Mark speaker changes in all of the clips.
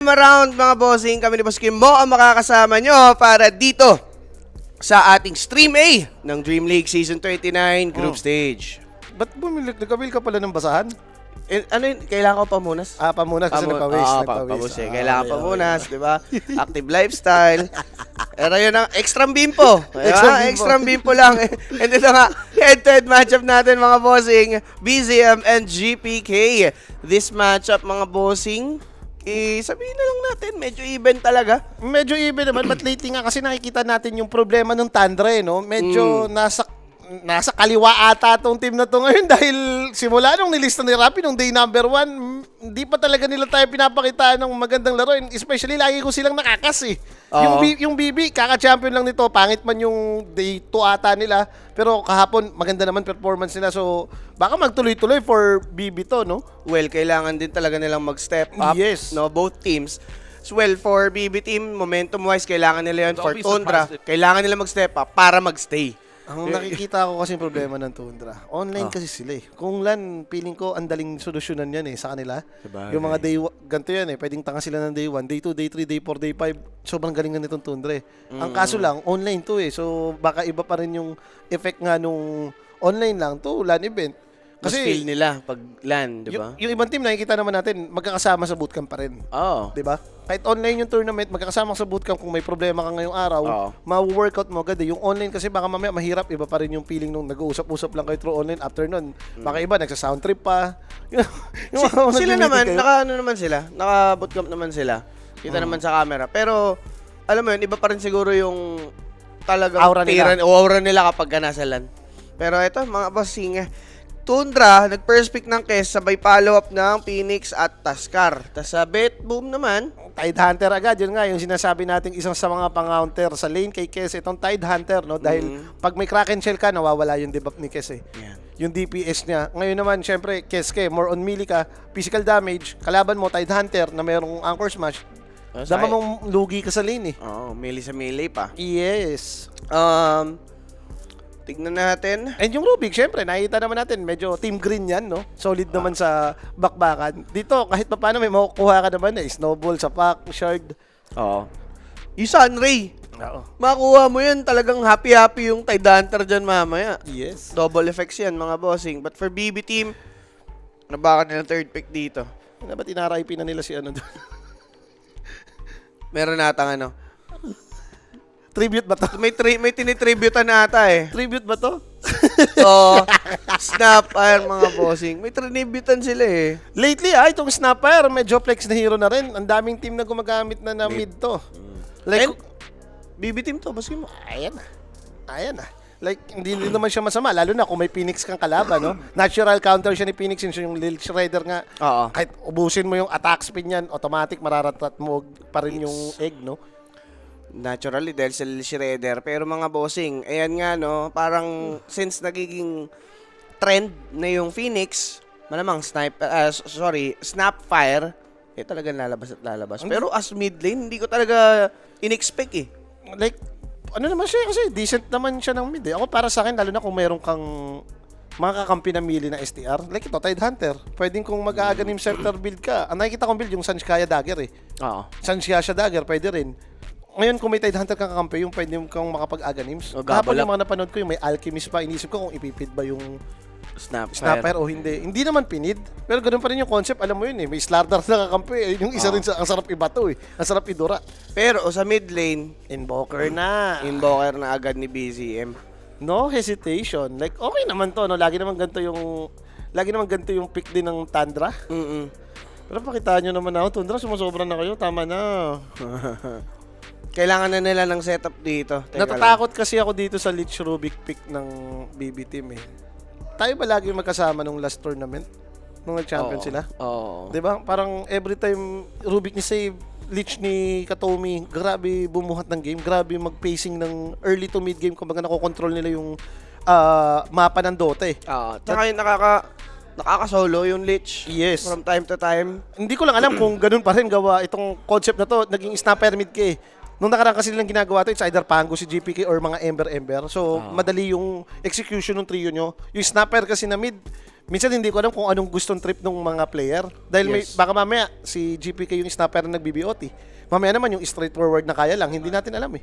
Speaker 1: Around mga bossing, kami ni Boss Kim Mo ang makakasama nyo para dito sa ating Stream A ng Dream League Season 29 Group Stage.
Speaker 2: Ba't bumili? Nagkawil ka pala ng basahan?
Speaker 1: Ano yun? Kailangan ko pamunas?
Speaker 2: Pamunas kasi nagpawis.
Speaker 1: Pamunas eh. Kailangan pamunas, di ba? Active lifestyle. Pero yun ang extra bimpo. Extra bimpo lang. And ito nga, head-to-head matchup natin mga bossing, BZM and GPK. This matchup mga bossing, sabihin na lang natin, medyo even talaga.
Speaker 2: Medyo even naman, but lately nga kasi nakikita natin yung problema ng Tundra no? Medyo nasa kaliwa ata tong team na to ngayon dahil simula nung nilista ni Rappi nung day number 1, hindi pa talaga nila tayo pinapakita ng magandang laro. And especially, lagi ko silang nakakas eh. Yung BB, kaka-champion lang nito. Pangit man yung day 2 ata nila. Pero kahapon, maganda naman performance nila. So, baka magtuloy-tuloy for BB to, no?
Speaker 1: Well, kailangan din talaga nilang mag-step up,
Speaker 2: Yes.
Speaker 1: no? Both teams. As well, for BB team, momentum-wise, kailangan nila yun. For Tundra, kailangan nila mag-step up para mag-stay.
Speaker 2: Ang nakikita ko kasi yung problema ng Tundra. Online kasi sila eh. Kung LAN, feeling ko ang daling solusyonan yan eh sa kanila.
Speaker 1: Sabagay.
Speaker 2: Yung mga day, ganito yan eh. Pwedeng tanga sila ng day 1, day 2, day 3, day 4, day 5. Sobrang galing nga nitong Tundra eh. Ang kaso lang, online to eh. So baka iba pa rin yung effect nga nung online lang to LAN event.
Speaker 1: Mas feel nila pag LAN, di ba?
Speaker 2: Yung ibang team, nakikita naman natin, magkakasama sa bootcamp pa rin.
Speaker 1: Oo.
Speaker 2: Di ba? Kahit online yung tournament, magkakasama sa bootcamp kung may problema ka ngayong araw, ma-workout mo agad eh. Yung online kasi baka mamaya mahirap, iba pa rin yung feeling nung nag-uusap-usap lang kayo through online after nun. Baka iba, nagsa-sound trip pa.
Speaker 1: Sila naman, naka-bootcamp naman sila. Kita naman sa camera. Pero, alam mo yun, iba pa rin siguro yung talagang
Speaker 2: Aura nila.
Speaker 1: aura nila kapag nasa LAN. Pero ito, mga bossing, Tundra, nag-first pick ng Kes, sabay follow-up ng Phoenix at Taskar. Tapos sa Bet Boom naman,
Speaker 2: Tide Hunter agad, yun nga, yung sinasabi nating isang sa mga pang-counter sa lane kay Kes, itong Tide Hunter, no? Dahil pag may Kraken Shell ka, nawawala yung debuff ni Kes eh.
Speaker 1: Yan.
Speaker 2: Yung DPS niya. Ngayon naman, syempre, Kes ke, more on melee ka, physical damage, kalaban mo, Tide Hunter, na mayroong Anchor Smash, dama mong lugi ka sa lane eh.
Speaker 1: Oo, melee sa melee pa.
Speaker 2: Yes.
Speaker 1: Tignan natin.
Speaker 2: And yung Rubik, syempre, nakita naman natin, medyo team green yan, no? Solid naman sa bakbakan. Dito, kahit pa paano, may makukuha ka naman eh. Snowball, sapak, shard.
Speaker 1: Oo. Yung Sunray.
Speaker 2: Oo.
Speaker 1: Makuha mo yan, talagang happy-happy yung Tide Hunter dyan mamaya.
Speaker 2: Yes.
Speaker 1: Double effects yan, mga bossing. But for BB team, nabakan nila third pick dito.
Speaker 2: Ano ba tinaraypi na nila si ano doon?
Speaker 1: Meron natang ano.
Speaker 2: Tribute ba to?
Speaker 1: May tinitributan na ata eh.
Speaker 2: Tribute ba to?
Speaker 1: So, Snapfire mga bossing. May trinibutan sila eh.
Speaker 2: Lately, itong Snapper, medyo flex na hero na rin. Ang daming team na gumagamit na mid to. Like,
Speaker 1: And, BB team to, bossing mo.
Speaker 2: ayan na. Like, hindi naman siya masama. Lalo na kung may Phoenix kang kalaban, no? Natural counter siya ni Phoenix. Yung Lil Shredder nga.
Speaker 1: Oo.
Speaker 2: Kahit ubusin mo yung attack speed niyan, automatic mararatat mo pa rin yung egg, no?
Speaker 1: Naturally, dahil sa Lil Shredder. Pero mga bossing, ayan nga no, parang since nagiging trend na yung Phoenix, malamang Snapfire, talagang lalabas at lalabas. Pero as mid lane, hindi ko talaga in-expect eh.
Speaker 2: Like, ano naman siya kasi decent naman siya ng mid eh. Ako para sa akin, lalo na kung meron kang mga kakampi na mili na STR, like ito, Tide Hunter. Pwedeng kung mag-aaganim center build ka. Ang nakikita kong build, yung Sanskaya Dagger eh.
Speaker 1: Oo.
Speaker 2: Sanskaya Dagger, pwede rin. Ngayon, kung may Tide Hunter kang kakampi, yung pwede kang makapag-aganims. Kahapon yung mga napanood ko, yung may Alchemist pa, inisip ko kung ipipid ba yung Snapper o hindi. Hindi naman pinid. Pero ganoon pa rin yung concept, alam mo yun eh. May Slardar na kakampi eh. Yung isa rin ang sarap ibato eh. Ang sarap idura.
Speaker 1: Pero sa mid lane,
Speaker 2: Invoker na.
Speaker 1: invoker na agad ni BZM.
Speaker 2: No hesitation. Like, okay naman to, no? Lagi naman ganito yung pick din ng Tundra. Pero pakitaan nyo naman ako, Tundra, sumusobra na kayo. Tama na.
Speaker 1: Kailangan na nila ng setup dito. Teka
Speaker 2: Natatakot kasi ako dito sa Lich Rubik pick ng BB team eh. Tayo ba lagi magkasama nung last tournament? Nung nag-champion sila?
Speaker 1: Oo.
Speaker 2: Diba? Parang every time Rubik ni save, Lich ni Katomi, grabe bumuhat ng game. Grabe mag-pacing ng early to mid game. Kumbaga nakokontrol nila yung mapa ng Dota eh.
Speaker 1: Tsaka yung nakaka-solo yung Lich.
Speaker 2: Yes.
Speaker 1: From time to time.
Speaker 2: Hindi ko lang alam kung ganun pa rin gawa itong concept na to. Naging snapper mid ka eh. Nung nakaraan kasi nilang ginagawa to, it's either Pango si GPK or mga Ember. So, madali yung execution ng trio nyo. Yung snapper kasi na mid, Minsan hindi ko alam kung anong gustong trip ng mga player. Dahil
Speaker 1: Yes.
Speaker 2: baka mamaya si GPK yung snapper na nag-BBOT. Mamaya naman yung straightforward na kaya lang, hindi natin alam eh.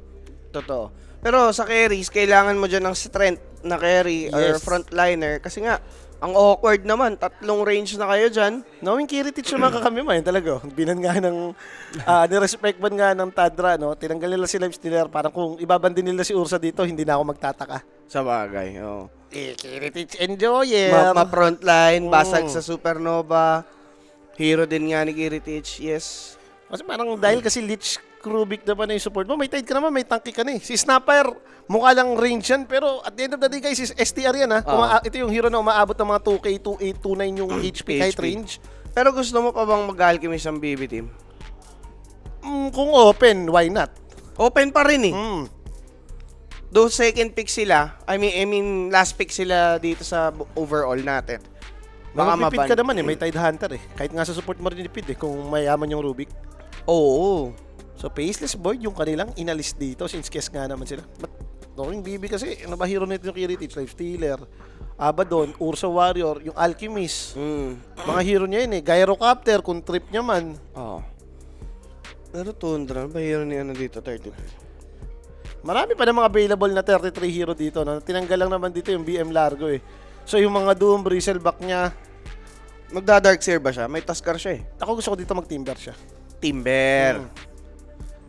Speaker 1: Totoo. Pero sa carries, kailangan mo dyan ng strength na carry or
Speaker 2: Yes.
Speaker 1: frontliner. Kasi nga, ang awkward naman. 3 range na kayo dyan.
Speaker 2: Knowing Kiritich naman kakami man, talaga. Binan nga ng, nirespect man nga ng Tadra, no? Tinanggal nila si Lifestealer. Parang kung ibabandin nila si Ursa dito, hindi na ako magtataka.
Speaker 1: Sa bagay, oo.
Speaker 2: Kiritich enjoyer.
Speaker 1: Ma-frontline, basag sa Supernova. Hero din nga ni Kiritich, yes.
Speaker 2: Kasi parang dahil kasi Lich Rubik naman na yung support mo, may tide ka naman, may tanky ka na eh. Si Snapper, mukha lang range yan, pero at the end of the day guys, is STR yan ha. Ito yung hero na umaabot ng mga 2K, 28, 29 yung HP kahit range.
Speaker 1: Pero gusto mo pa bang mag-alchemist ang BB team?
Speaker 2: Kung open, why not?
Speaker 1: Open pa rin eh. Though second pick sila, I mean last pick sila dito sa overall natin. Baka
Speaker 2: Mapipid
Speaker 1: maban.
Speaker 2: ka naman eh, may Tide Hunter eh. Kahit nga sa support mo rin ipid eh, kung mayaman yung Rubik.
Speaker 1: Oo.
Speaker 2: So, Faceless Void yung kanilang inalis dito since guess nga naman sila. But, knowing BB kasi, ano ba hero nito yung Kiritich? Lifestealer, Abaddon, Ursa Warrior, yung Alchemist. Mga hero niya yun eh. Gyrocopter, kung trip niya man.
Speaker 1: Oo. Pero Tundra, ba hero ni ano dito, 33?
Speaker 2: Marami pa na mga available na 33 hero dito. No? Tinanggal lang naman dito yung BM Largo eh. So, yung mga Doom, Bristleback niya,
Speaker 1: Magda-Darkseer ba siya? May Tuskar siya eh.
Speaker 2: ako gusto ko dito mag-timber siya.
Speaker 1: Timber.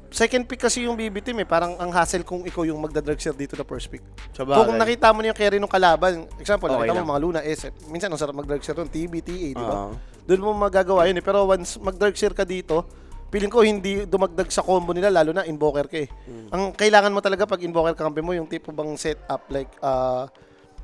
Speaker 2: Second pick kasi yung BB team eh. Parang ang hassle kung ikaw yung magda-Darkseer dito na first pick.
Speaker 1: Sa
Speaker 2: Kung
Speaker 1: bagay.
Speaker 2: nakita mo na yung carry ng kalaban, example,
Speaker 1: Okay
Speaker 2: nakita
Speaker 1: lang.
Speaker 2: mo mga Luna, SF, minsan ang sarap mag-Darkseer doon, TB, TA, di ba?
Speaker 1: Oo.
Speaker 2: Doon mo magagawa yun eh. Pero once mag-Darkseer ka dito, feeling ko hindi dumagdag sa combo nila, lalo na invoker ka eh. Ang kailangan mo talaga pag invoker kampi mo, yung tipo bang setup like,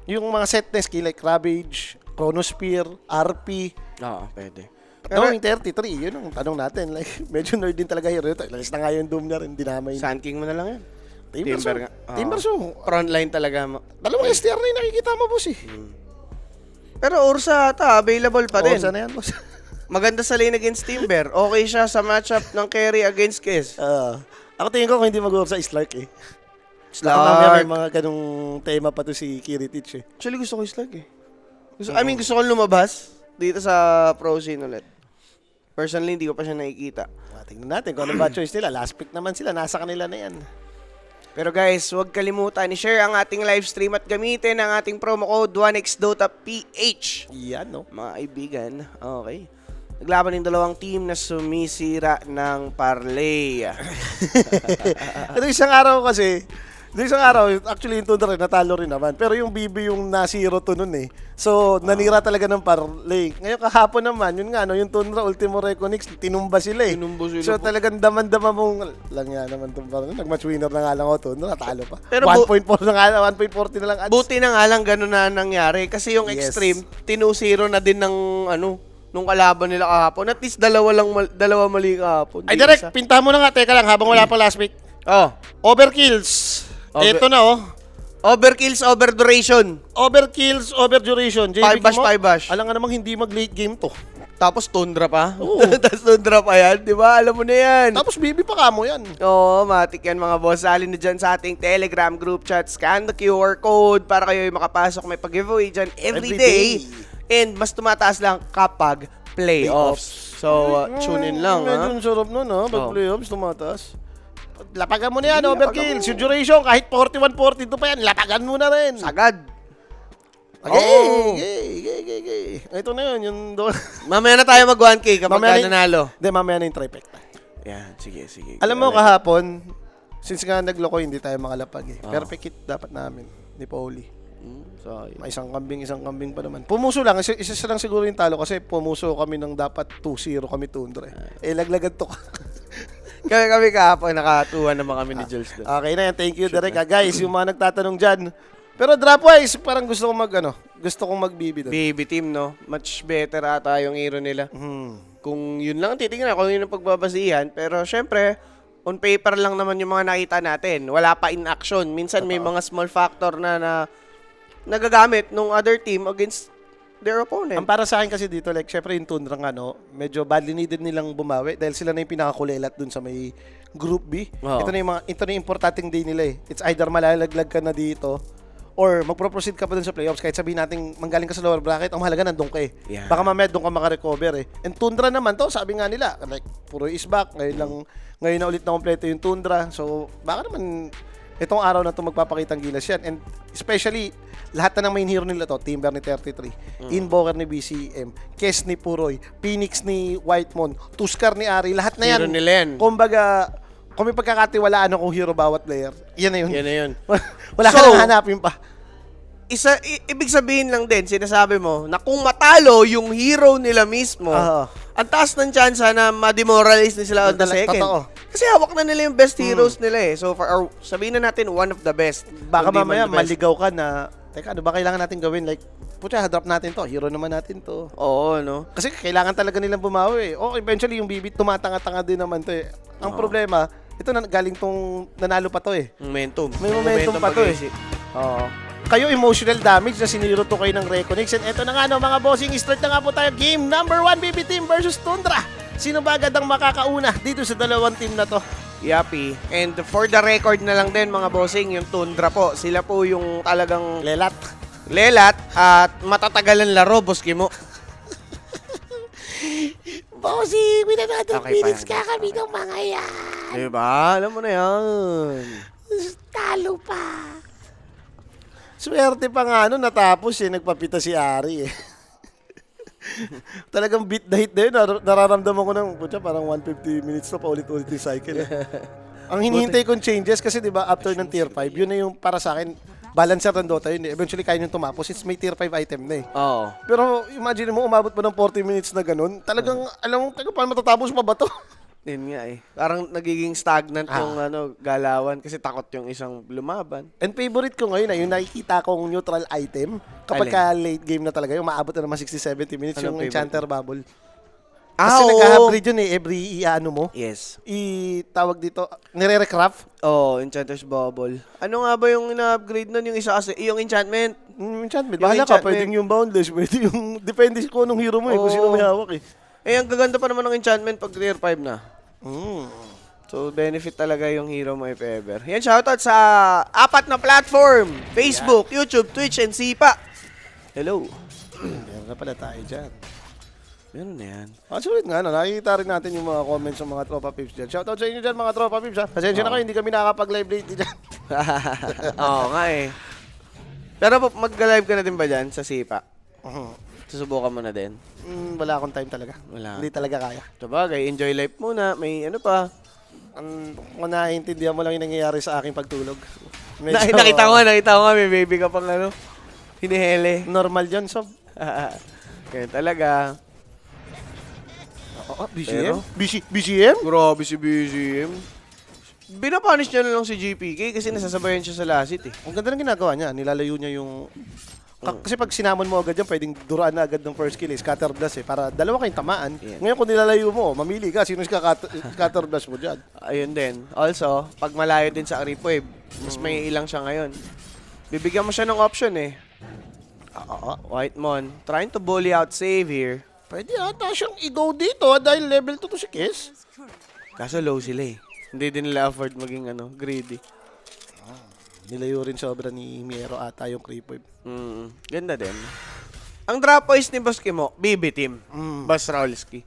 Speaker 2: yung mga set na skill like Ravage, Chronosphere, RP,
Speaker 1: Oo, pwede.
Speaker 2: Knowing 33, yun ang tanong natin. Like, medyo nerd din talaga hero ito. Lalis na nga yung Doom niya rin, dinamay.
Speaker 1: Sun King mo na lang yan.
Speaker 2: Timber
Speaker 1: Timber
Speaker 2: Zoo.
Speaker 1: nga. Oo.
Speaker 2: Timber Zoo.
Speaker 1: Frontline talaga.
Speaker 2: Dalawang STR na yung nakikita mo, boss eh.
Speaker 1: Pero Ursa ata, available pa din.
Speaker 2: Oo, sana yan, boss.
Speaker 1: Maganda sa lane against Timber. Okay siya sa matchup ng carry against Kiss.
Speaker 2: Ako tingin ko kung hindi mag-work sa Slark eh. Baka mamaya may mga ganung tema pa to si Kiritich eh.
Speaker 1: Actually, gusto ko yung Slug eh. Gusto ko lumabas dito sa pro scene ulit. Personally, hindi ko pa siya nakikita.
Speaker 2: Tingnan natin kung ano ba choice nila. Last pick naman sila. Nasa kanila na yan.
Speaker 1: Pero guys, huwag kalimutan i-share ang ating live stream at gamitin ang ating promo code 1xDotaPH.
Speaker 2: Yan, no?
Speaker 1: Mga kaibigan, okay. Naglaban yung dalawang team na sumisira ng parlay.
Speaker 2: Ito isang araw, actually yung Tundra natalo rin naman. Pero yung BB yung na-zero to nun eh. So, nanira talaga ng parlay. Ngayon kahapon naman, yun nga, no, yung Tundra, Ultimo Reconix, tinumba sila eh.
Speaker 1: Tinumba sila
Speaker 2: So,
Speaker 1: po.
Speaker 2: talagang daman-dama mong, lang yan naman itong parang, nag-match winner na nga lang ako, Tundra, natalo pa.
Speaker 1: Pero
Speaker 2: 1.4 na nga lang, 1.40 na lang ads.
Speaker 1: Buti na nga lang ganun na nangyari. Kasi yung
Speaker 2: Yes.
Speaker 1: extreme, 2-0 na din ng nung kalaban nila kahapon. At least dalawa mali kahapon.
Speaker 2: Ay,
Speaker 1: Di
Speaker 2: direct,
Speaker 1: isa.
Speaker 2: pinta mo na nga, teka lang, habang wala pa last pick.
Speaker 1: Oh,
Speaker 2: Overkills. Ito na, oh.
Speaker 1: overkills, overduration.
Speaker 2: Overkills, overduration.
Speaker 1: 5 bash, 5 bash.
Speaker 2: Alam nga namang hindi mag-late game to.
Speaker 1: Tapos Tundra pa.
Speaker 2: Oo.
Speaker 1: Tapos Tundra pa yan. Di ba? Alam mo na yan.
Speaker 2: Tapos BB pa kamo yan.
Speaker 1: Oo, matik yan mga boss. Salin na dyan sa ating Telegram group chat. Scan the QR code para kayo ay makapasok. May pag-giveaway dyan every
Speaker 2: Every
Speaker 1: day.
Speaker 2: day.
Speaker 1: And mas tumataas lang kapag playoffs. So, tune in lang, ha?
Speaker 2: Medyo sarap nun, ha? Pag
Speaker 1: Oh.
Speaker 2: playoffs, tumataas. Lapagan mo na yan,
Speaker 1: Sige,
Speaker 2: overkills.
Speaker 1: lapagan mo.
Speaker 2: Yung duration, kahit 41-42 pa yan, lapagan mo na rin.
Speaker 1: Sagad.
Speaker 2: Okay. Ito na yun, yung doon.
Speaker 1: Mamaya na tayo mag 1K kapag
Speaker 2: Mamaya
Speaker 1: ka nanalo.
Speaker 2: Hindi, mamaya na yung trifecta.
Speaker 1: Yan, sige.
Speaker 2: Alam mo, kahapon, since nga nagloko, hindi tayo makalapag eh.
Speaker 1: Oh.
Speaker 2: Perfect hit dapat namin, ni Pauli.
Speaker 1: So,
Speaker 2: May isang kambing pa naman. Pumuso lang, isa lang siguro yung talo kasi pumuso kami ng dapat 2-0 kami Tundra. Eh, laglagan to.
Speaker 1: kami kahapon, nakatuwa naman kami ni Jules doon.
Speaker 2: Okay na yan. Thank you, Derek. Guys, yung mga nagtatanong dyan. Pero drop-wise, parang gusto kong mag-BB doon.
Speaker 1: Baby team, no? Much better ata yung hero nila. Kung yun lang, titingnan kung yun ang pagbabasihan. Pero syempre, on paper lang naman yung mga nakita natin. Wala pa in action. Minsan may mga small factor na nagagamit ng other team against their opponent.
Speaker 2: Ang para sa akin kasi dito, like, syempre yung Tundra nga, no, medyo badly needed nilang bumawi dahil sila na yung pinakakulelat dun sa may Group B.
Speaker 1: Oo.
Speaker 2: Ito na yung importanteng day nila eh. It's either malalaglag ka na dito or magpro-proceed ka pa dun sa playoffs, kahit sabihin natin manggaling ka sa lower bracket, ang mahalaga nandun ka eh.
Speaker 1: Yeah.
Speaker 2: Baka mamaya doon ka makarecover eh. And Tundra naman to, sabi nga nila, like, puro is back, ngayon na ulit na kompleto yung Tundra. So, baka naman itong araw na to magpapakitang gilas yan. And especially, lahat na ng main hero nila to, Timber ni 33, Invoker ni BCM, Kes ni Puroy, Phoenix ni Whitemon, Tuskar ni Ari, lahat na yan.
Speaker 1: Hero nila yan.
Speaker 2: Kumbaga, kung may pagkakatiwalaan akong hero bawat player, yan na yun.
Speaker 1: Yan na yun.
Speaker 2: Wala ka
Speaker 1: So,
Speaker 2: nang hanapin pa.
Speaker 1: Ibig sabihin lang din, sinasabi mo, na kung matalo yung hero nila mismo,
Speaker 2: Oo.
Speaker 1: ang taas ng tsansa na ma-demoralize na sila on the second.
Speaker 2: Totoo.
Speaker 1: Kasi hawak na nila yung best heroes nila eh. So, or sabihin na natin, one of the best.
Speaker 2: Baka
Speaker 1: Hindi
Speaker 2: mamaya
Speaker 1: man the best.
Speaker 2: maligaw ka na, teka, ano ba kailangan natin gawin? Like, putya, drop natin to. Hero naman natin to.
Speaker 1: Oo, no?
Speaker 2: Kasi kailangan talaga nilang bumawi eh. O eventually yung BB tumatanga-tanga din naman to eh. Ang problema, ito na galing tong nanalo pa to eh.
Speaker 1: Momentum.
Speaker 2: May momentum pa to eh.
Speaker 1: pag-iisip.
Speaker 2: Oo. Kayo emotional damage na siniro to kayo ng Reconnects. And eto na nga no mga bossing, start na nga po tayo. Game number 1, BB Team versus Tundra. Sino ba agad ang makakauna dito sa dalawang team na to?
Speaker 1: Yapi. And for the record na lang din mga bossing, yung Tundra po, sila po yung talagang
Speaker 2: Lelat.
Speaker 1: lelat at matatagalan laro, boski mo.
Speaker 2: Bossing, with another
Speaker 1: Okay,
Speaker 2: minutes
Speaker 1: fine.
Speaker 2: ka kami ng mga yan.
Speaker 1: Diba? Alam mo na yan.
Speaker 2: Talo pa. Swerte pa nga ano, natapos eh, nagpapita si Ari eh. Talagang beat the hit na yun, nararamdaman ko ng, putya, parang 150 minutes na paulit-ulit yung cycle eh. Ang hinihintay kong changes kasi di ba after ng tier 5, yun na yung para sa akin, balancer ng Dota yun eh. Eventually kaya nyo tumapos, it's may tier 5 item na eh.
Speaker 1: Oo.
Speaker 2: Pero imagine mo, umabot pa ng 40 minutes na ganun, talagang, alam mo, paano matatapos pa ba to?
Speaker 1: Yun nga eh. Parang nagiging stagnant yung galawan kasi takot yung isang lumaban.
Speaker 2: And favorite ko ngayon ay yung nakikita kong neutral item kapag ka late game na talaga, yung maabot na naman 60-70 minutes
Speaker 1: Anong
Speaker 2: yung
Speaker 1: favorite
Speaker 2: Enchanter Bubble.
Speaker 1: Ah,
Speaker 2: Kasi
Speaker 1: oo.
Speaker 2: nag-upgrade yun eh, every ano mo.
Speaker 1: Yes.
Speaker 2: Tawag dito, nire-recraft.
Speaker 1: Oh, Enchanter's Bubble. Ano nga ba yung ina-upgrade nun? Yung isa kasi, yung enchantment.
Speaker 2: Enchantment.
Speaker 1: Yung
Speaker 2: Bahala ka,
Speaker 1: enchantment.
Speaker 2: pwedeng yung boundless, pwede yung, depende kung anong hero mo eh, kung
Speaker 1: Oo.
Speaker 2: sino may hawak eh.
Speaker 1: Eh, ang gaganda pa naman ng enchantment pag tier 5 na.
Speaker 2: Mm.
Speaker 1: So, benefit talaga yung hero mo if ever. Yan, shoutout sa 4 na platform. Facebook, YouTube, Twitch, and Sipa. Hello.
Speaker 2: Meron na pala tayo dyan.
Speaker 1: Meron na yan.
Speaker 2: Sulit nga, no? Nakikita rin natin yung mga comments ng mga tropa pips dyan. Shoutout sa inyo dyan, mga tropa pips, ha? Pasensya na kayo, hindi kami nakakapag-live lately dyan.
Speaker 1: Oo nga eh. Pero mag-live ka na din ba dyan sa Sipa? Susubukan mo na din.
Speaker 2: Wala akong time talaga.
Speaker 1: Wala.
Speaker 2: Hindi talaga kaya.
Speaker 1: Sabagay, enjoy life muna. May ano pa.
Speaker 2: Kung naiintindihan mo lang yung nangyayari sa aking pagtulog.
Speaker 1: Nakita ko nga, may baby ka pang ano. Hinihele.
Speaker 2: Normal yun, so.
Speaker 1: Kaya talaga.
Speaker 2: BCM? BCM?
Speaker 1: Grabe si BGM. Binapunish niya na lang si GPK kasi nasasabayan siya sa lasit eh.
Speaker 2: Ang ganda ng ginagawa niya. Nilalayo niya yung... Kasi pag sinamon mo agad yan, pwedeng duraan na agad ng first kill eh. Scatter blast eh. Para dalawa kayong tamaan.
Speaker 1: Yeah.
Speaker 2: Ngayon kung nilalayo mo, mamili ka. Sino scatter blast mo dyan?
Speaker 1: Ayun din. Also, pag malayo din sa creep wave, mas may ilang siya ngayon. Bibigyan mo siya ng option eh. Whitemon, trying to bully out save here.
Speaker 2: Pwede ata siyang i-go dito dahil level 2 to si Kes.
Speaker 1: Kaso low sila eh. Hindi din nila afford maging greedy.
Speaker 2: Nilayo rin sobra ni Miero ata yung creep wave.
Speaker 1: Ganda din. Ang drop voice ni Boss Kimo, BB Team. Boss Raulski.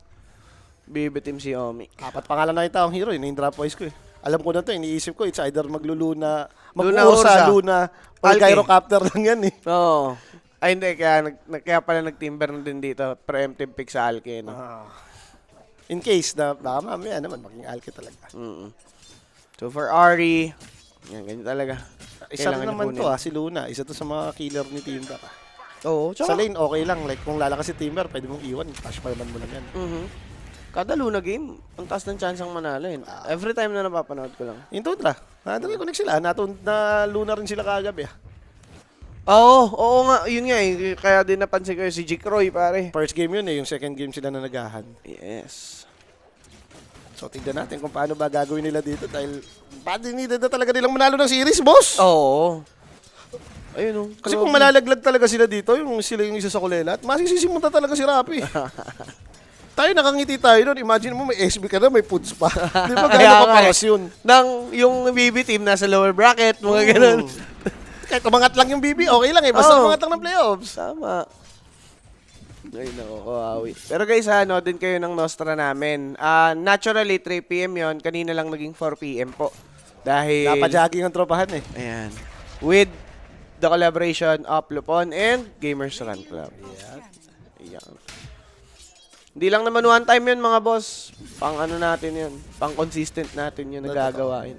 Speaker 1: BB Team si Omi.
Speaker 2: 4 pangalan nakita akong hero, yun yung drop voice ko eh. Alam ko na to, iniisip ko, it's either
Speaker 1: Luna,
Speaker 2: mag-Ursa,
Speaker 1: Ursa.
Speaker 2: Luna, or
Speaker 1: Alki.
Speaker 2: Gyrocopter lang yan eh.
Speaker 1: Oo. Ay hindi, kaya pala nag-timber na din dito. Preemptive pick sa Alki. No?
Speaker 2: In case na baka mamaya naman maging Alki talaga.
Speaker 1: So for Ari, yan, ganyan talaga.
Speaker 2: Isa
Speaker 1: Kailangan
Speaker 2: rin naman
Speaker 1: niya
Speaker 2: to
Speaker 1: kunin.
Speaker 2: si Luna. Isa to sa mga killer ni Timber.
Speaker 1: Oo,
Speaker 2: Sa lane, okay lang. Like, kung lalakas si Timber, pwede mong iwan. Flash fireman mo lang yan.
Speaker 1: Kada Luna game, ang taas ng chance ang manalo yun. Every time na napapanood ko lang.
Speaker 2: Yung Tundra, nandun sila. Na Luna rin sila kagabi.
Speaker 1: Oo nga, yun nga eh. Kaya din napansin ko yung si Jikroy, pare.
Speaker 2: First game yun eh, yung second game sila na nagahan.
Speaker 1: Yes.
Speaker 2: So, tignan natin kung paano ba gagawin nila dito dahil badly needed na talaga nilang manalo ng series, boss!
Speaker 1: Oo. Ayun o.
Speaker 2: Kasi kung malalaglag talaga sila dito, sila yung isa sa kulela, at masisisimunta talaga si Rapi. Tayo nakangiti tayo doon. Imagine mo may SB ka na, may foods pa. Di ba
Speaker 1: Kaya
Speaker 2: gano'n
Speaker 1: nga
Speaker 2: paparas yun?
Speaker 1: Yung BB team nasa lower bracket, mga ganun.
Speaker 2: Kahit umangat lang yung BB, okay lang eh. Basta
Speaker 1: Oo.
Speaker 2: umangat lang ng playoffs.
Speaker 1: Tama. Ay, naku, kawawi. Pero guys, ano din kayo ng Nostra namin. Naturally, 3 p.m. yon. Kanina lang naging 4 p.m. po. Dahil...
Speaker 2: Napajogging ang tropahan eh.
Speaker 1: Ayan. With the collaboration of Lupon and Gamers Run Club. Ayan. Hindi lang naman one time yun, mga boss. Pang ano natin yun. Pang consistent natin yun nagagawain.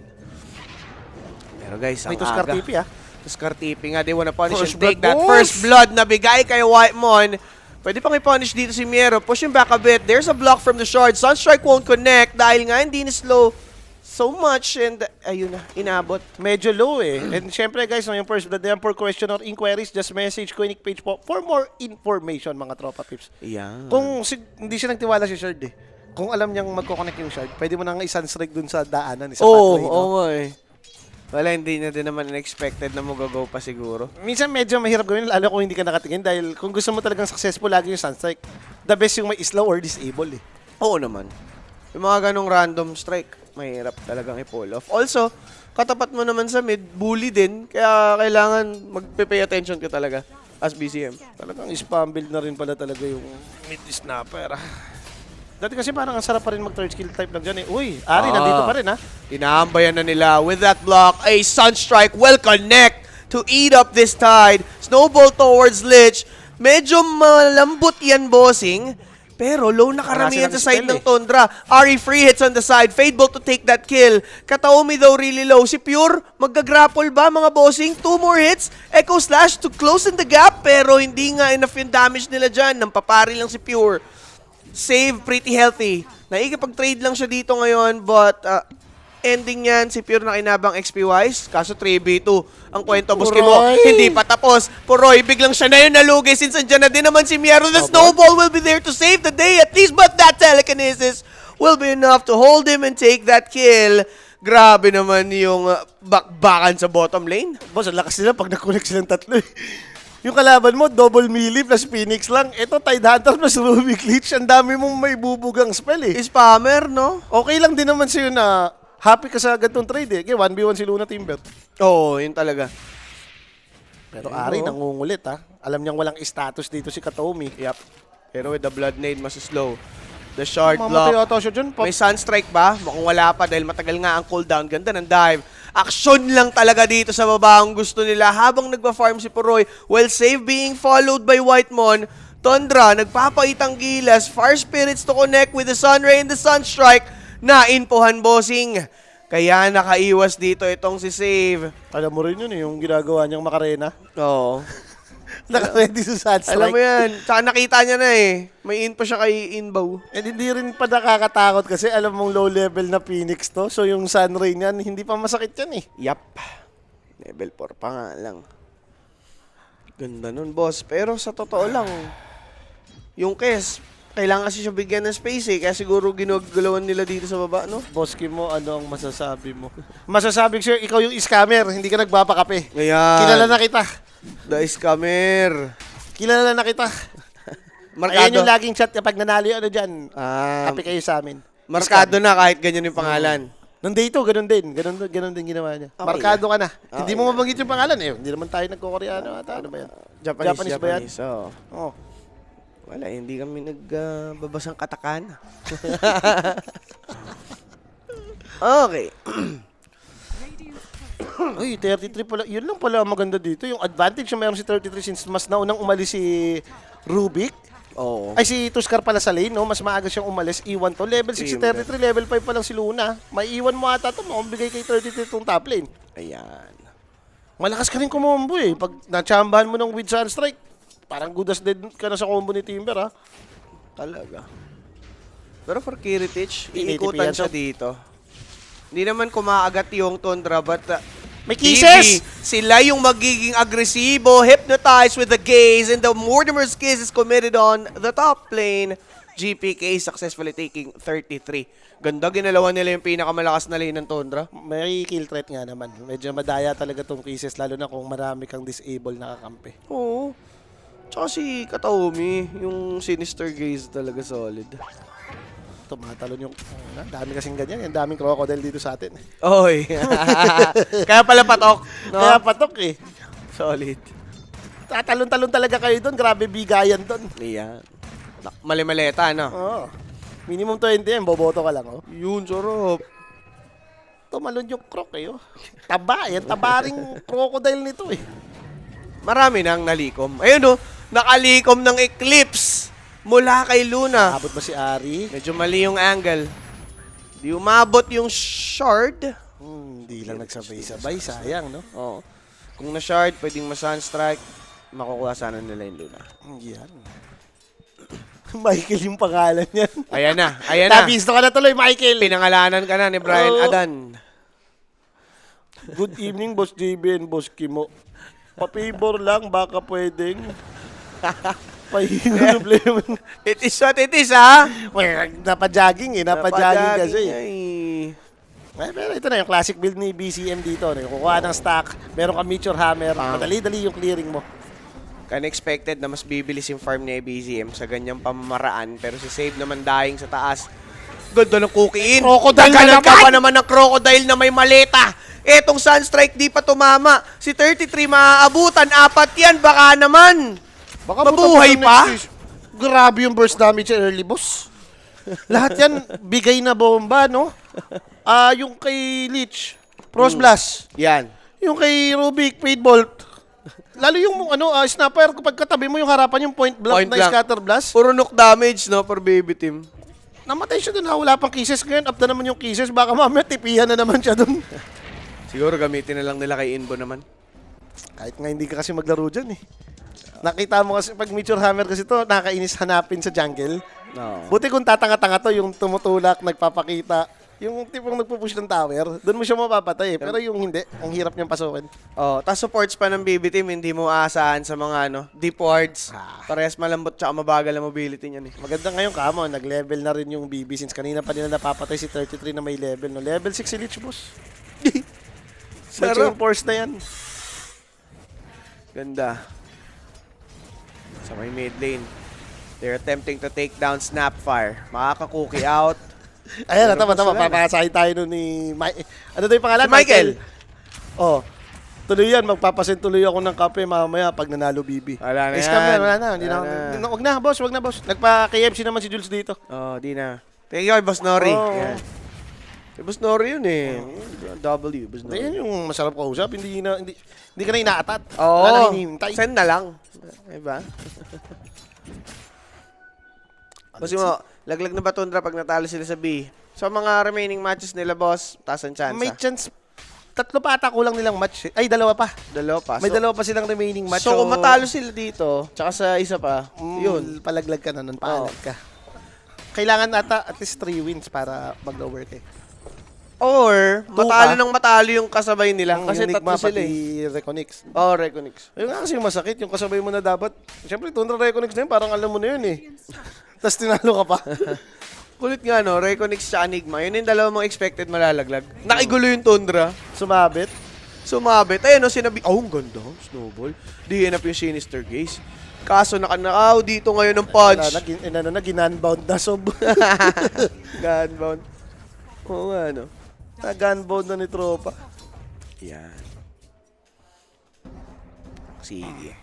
Speaker 1: Pero guys, ang
Speaker 2: May Tuskar
Speaker 1: aga.
Speaker 2: TP ah.
Speaker 1: Tuskar TP nga. They wanna punish
Speaker 2: First
Speaker 1: and take
Speaker 2: blood,
Speaker 1: that
Speaker 2: boss.
Speaker 1: first blood na bigay kay Whitemon. Pwede pang i-punish dito si Miero. Push him back a bit. There's a block from the shard. Sunstrike won't connect dahil nga hindi ni slow so much and ayun na, inabot.
Speaker 2: Medyo low eh. And syempre guys, yung first blood na yan, for question or inquiries, just message Koenig page po for more information, mga tropa pips.
Speaker 1: Ayan.
Speaker 2: Kung hindi siya nagtiwala si Shard eh. Kung alam niyang magkoconnect yung Shard, pwede mo nang i-sunstrike dun sa daanan. Sa
Speaker 1: Oo,
Speaker 2: pathway, no?
Speaker 1: oo eh. Wala, hindi na din naman expected na mag-go pa siguro.
Speaker 2: Minsan medyo mahirap gawin, lalo kung hindi ka nakatingin dahil kung gusto mo talagang successful, lagi yung sunstrike. The best yung may slow or disable eh.
Speaker 1: Oo naman. Yung mga ganong random strike, mahirap talagang i-pull off. Also, katapat mo naman sa mid, bully din. Kaya kailangan magpe-pay attention ka talaga as BCM.
Speaker 2: Talagang spam build na rin pala talaga yung mid snapper. Dati kasi parang ang sarap pa rin mag-third skill type lang dyan eh. Uy, Ari, nandito pa rin ha.
Speaker 1: Inaambayan na nila with that block. A Sunstrike will connect to eat up this tide. Snowball towards Lich. Medyo malambot yan, bossing. Pero low na karamihan
Speaker 2: Wala
Speaker 1: sa
Speaker 2: silang
Speaker 1: side
Speaker 2: spell
Speaker 1: ng Tundra. Ari free hits on the side. Fadebolt to take that kill. Kataomi though really low. Si Pure, magga-grapple ba mga bossing? 2 more hits. Echo Slash to close in the gap. Pero hindi nga enough yung damage nila dyan. Nampapari lang si Pure. Save pretty healthy. Naikipag-trade lang siya dito ngayon but ending yan si Pure na kinabang XP-wise. Kaso 3v2 ang kwento boski mo.
Speaker 2: Puroy!
Speaker 1: Hindi patapos. Puroy, biglang siya na yun nalugi since andyan na din naman si Miero. The snowball will be there to save the day at least but that telekinesis will be enough to hold him and take that kill. Grabe naman yung bakbakan sa bottom lane.
Speaker 2: Boss, ang lakas nila pag na-connect silang tatlo eh. Yung kalaban mo, double melee plus Phoenix lang. Ito, Tidehunter plus Rubik Leech. Ang dami mong may bubugang spell eh.
Speaker 1: Spammer, no?
Speaker 2: Okay lang din naman sa'yo na happy ka sa gantong trade eh. Okay, 1v1 si Luna Timber.
Speaker 1: Oo, yun talaga.
Speaker 2: Pero Ari, nangungulit ha. Alam niyang walang status dito si Kataomi.
Speaker 1: Yep. Pero with the Blood Nade, mas slow. The short
Speaker 2: Mamatay
Speaker 1: block.
Speaker 2: ata siya dyan.
Speaker 1: May Sunstrike ba? Mukhang wala pa dahil matagal nga ang cooldown. Ganda ng dive. Aksyon lang talaga dito sa baba ang gusto nila habang nagpa-farm si Puroy. Well save being followed by Whitemon. Tundra, nagpapaitang gilas. Fire Spirits to connect with the Sunray and the Sunstrike. Nainpuhan, bossing. Kaya nakaiwas dito itong si Save.
Speaker 2: Alam mo rin yun eh, yung ginagawa niyang makarena.
Speaker 1: Oo.
Speaker 2: Naka-ready sa Sunstrike.
Speaker 1: Alam mo yan. Tsaka nakita niya na eh. May in pa siya kay Inbow.
Speaker 2: And hindi rin pa nakakatakot kasi alam mong low level na Phoenix to. So yung Sunray niyan, hindi pa masakit yan eh.
Speaker 1: Yap. Level 4 pa nga lang. Ganda nun, boss. Pero sa totoo lang, yung Kes, kailangan kasi siya bigyan ng space eh. Kaya siguro ginagalawan nila dito sa baba, no?
Speaker 2: Boski mo, ano ang masasabi mo? Masasabi ko sa'yo, ikaw yung scammer, hindi ka nagpapakape.
Speaker 1: Ayan.
Speaker 2: Kilala na kita.
Speaker 1: The Scammer.
Speaker 2: Kilala na kita.
Speaker 1: Markado.
Speaker 2: Ayan yung laging chat kapag nanalo yung ano dyan. Happy kayo sa amin.
Speaker 1: Markado na kahit ganyan yung pangalan.
Speaker 2: Nung day 2, ganun din. Ganun din ginawa niya.
Speaker 1: Okay.
Speaker 2: Markado ka na.
Speaker 1: Okay.
Speaker 2: Hindi mo mabanggit yung pangalan eh. Hindi naman tayo nagko-Koreano ata. Ano ba yan?
Speaker 1: Japanese
Speaker 2: ba yan?
Speaker 1: Oo.
Speaker 2: Oh.
Speaker 1: Wala, hindi kami nagbabasang katakan. Okay.
Speaker 2: Uy, 33 pala. Yun lang pala ang maganda dito. Yung advantage na meron si 33 since mas naunang umalis si Rubik.
Speaker 1: Oo.
Speaker 2: Ay, si Tuskar pala sa lane, no? Mas maaga siyang umalis. Iwan to. Level 6 si 33, level 5 pa lang si Luna. May iwan mo ata to. Makumbigay kay 33 itong top lane.
Speaker 1: Ayan.
Speaker 2: Malakas ka rin kumombo eh. Pag natsambahan mo ng with Sunstrike, parang good as dead ka na sa combo ni Timber, ha?
Speaker 1: Talaga. Pero for Kiritich,
Speaker 2: Initiative
Speaker 1: iikutan
Speaker 2: yan,
Speaker 1: siya
Speaker 2: so.
Speaker 1: dito. Hindi naman kumaagat yung Tundra, but
Speaker 2: May kisses!
Speaker 1: sila yung magiging agresibo, hypnotized with the gaze, and the Mortimer's kiss is committed on the top lane. GPK successfully taking 33. Ganda, ginalawan nila yung pinakamalakas na lane ng Tundra.
Speaker 2: May kill threat nga naman. Medyo madaya talaga tong cases, lalo na kung marami kang disable na kakampi.
Speaker 1: Oo. Tsaka si Kataomi, yung sinister gaze talaga solid.
Speaker 2: Tumatalon yung... dami kasing ganyan. Yung daming crocodile dito sa atin.
Speaker 1: Oy. Kaya pala patok. No?
Speaker 2: Kaya patok eh.
Speaker 1: Solid.
Speaker 2: Tatalon-talon talaga kayo doon. Grabe bigayan doon.
Speaker 1: Iyan. Mali-maleta, no?
Speaker 2: Oo. Minimum 20 yan, boboto ka lang, oh.
Speaker 1: Yun, sarap.
Speaker 2: Tumalon yung croc, eh, oh. Taba, yan. Tabaring crocodile nito, eh.
Speaker 1: Marami nang nalikom. Ayun, no? Nakalikom ng Eclipse mula kay Luna.
Speaker 2: Abot ba si Ari?
Speaker 1: Medyo mali yung angle. Di umabot yung shard.
Speaker 2: Hindi lang nagsabay-sabay. Sayang, no?
Speaker 1: Oo. Kung na-shard, pwedeng ma-sunstrike. Makukuha sana nila yung Luna.
Speaker 2: Yan. Michael yung pangalan niyan.
Speaker 1: Ayan na, ayan na.
Speaker 2: Nabisto ka na tuloy, Michael.
Speaker 1: Pinangalanan ka na ni Brian
Speaker 2: Oo.
Speaker 1: Adan.
Speaker 2: Good evening, Boss JB and Boss Kimo. Pa-favor lang, baka pwedeng. Pahinga problema.
Speaker 1: It is what it is, ha?
Speaker 2: Well, napajogging eh. Napajogging kasi.
Speaker 1: Ay.
Speaker 2: Pero ito na yung classic build ni BCM dito. No? Kukuha ng stack, meron ka Meteor Hammer, madali-dali yung clearing mo.
Speaker 1: Unexpected na mas bibilis yung farm ni BZM sa ganyang pamamaraan. Pero si Save naman dying sa taas. Ganda ng cookie in.
Speaker 2: Crocodile na
Speaker 1: Nagalag ka
Speaker 2: naman!
Speaker 1: pa naman ng crocodile na may maleta. Etong Sunstrike di pa tumama. Si 33 maaabutan. 4 yan. Baka naman.
Speaker 2: Baka
Speaker 1: mabuhay pa?
Speaker 2: Grabe yung burst damage early, boss. Lahat yan, bigay na bomba, no? Yung kay Leech, Frost Blast.
Speaker 1: Yan.
Speaker 2: Yung kay Rubik, Fade Bolt. Lalo yung snapper, kapag katabi mo yung harapan yung point blank
Speaker 1: Point
Speaker 2: na
Speaker 1: blank.
Speaker 2: scatter blast.
Speaker 1: Puro knock damage, no? For baby team.
Speaker 2: Namatay siya dun, wala pang kisses ngayon. Up na naman yung kisses, baka mamaya tipihan na naman siya dun.
Speaker 1: Siguro gamitin na lang nila kay Inbo naman.
Speaker 2: Kahit nga hindi ka kasi maglaro dyan eh. Nakita mo kasi, pag Meteor Hammer kasi to, nakakainis hanapin sa jungle.
Speaker 1: No.
Speaker 2: Buti kung tatanga-tanga to, yung tumutulak, nagpapakita. Yung tipong nagpupush ng tower, doon mo siya mapapatay eh. Pero yung hindi, ang hirap niyang pasukin.
Speaker 1: Oh, tas supports pa ng BB team, hindi mo aasahan sa mga deep wards. Parehas malambot tsaka mabagal ang mobility niyan eh.
Speaker 2: Maganda ngayon kamo, nag-level na rin yung BB since kanina pa nila napapatay si 33 na may level. No? Level 6 si Lich, boss. May
Speaker 1: Sarap.
Speaker 2: chain force na yan.
Speaker 1: Ganda. Sa may mid lane. They're attempting to take down Snapfire. Makaka-cookie out.
Speaker 2: Ayan,
Speaker 1: Pero
Speaker 2: tama.
Speaker 1: gusto lang.
Speaker 2: Papasahin tayo nun ni ano daw yung pangalan?
Speaker 1: Si Michael.
Speaker 2: Oh. Tuloy yan, magpapasin tuloy ako ng kape mamaya pag nanalo BB.
Speaker 1: Wala na
Speaker 2: Eh,
Speaker 1: yan.
Speaker 2: scam na, wala na. Hindi
Speaker 1: Wala
Speaker 2: na.
Speaker 1: na.
Speaker 2: Wag na, boss. Nagpa-KFC naman si Jules dito.
Speaker 1: Oh, di na. Thank you kay Boss Nori.
Speaker 2: Oo.
Speaker 1: Yan. Si Boss Nori yun eh. W, Boss Nori.
Speaker 2: Ayan yung masarap kausap. Hindi ka na inaatat.
Speaker 1: Oo.
Speaker 2: Wala na hinihintay.
Speaker 1: Send na lang. Diba? Boss mo, laglag na ba Tundra pag natalo sila sa B? Sa mga remaining matches nila, boss, taas ang chance.
Speaker 2: May chance. 3 pa ata kulang nilang match. Ay, 2 pa.
Speaker 1: Dalawa pa.
Speaker 2: May 2 pa silang remaining match.
Speaker 1: So, kung matalo sila dito, tsaka sa isa pa, yun.
Speaker 2: Palaglag ka na nun. Paalag ka. Kailangan ata at least 3 wins para mag-work eh.
Speaker 1: Or, matalo ng matalo yung kasabay nila. Kasi
Speaker 2: yung
Speaker 1: tatlo
Speaker 2: Enigma
Speaker 1: sila
Speaker 2: pati
Speaker 1: eh.
Speaker 2: Reconix.
Speaker 1: Oh, Reconix.
Speaker 2: Ayun nga kasi yung masakit. Yung kasabay mo na dapat. Siyempre, Tundra Reconix na yun. Parang alam mo na yun eh. Tapos tinalo ka pa.
Speaker 1: Kulit nga, no? Reconix sa Enigma. Yun yung dalawang mga expected malalaglag. Nakigulo yung Tundra.
Speaker 2: Sumabit.
Speaker 1: Sumabit. Ayun, no? Sinabi, ang ganda. Snowball. DNF yung Sinister Gaze. Kaso nakanakaw dito ngayon ng punch.
Speaker 2: Ginunbound na sob.
Speaker 1: Gunbound. Oo nga, no?
Speaker 2: Gunbound na ni tropa.
Speaker 1: Yan. Sige.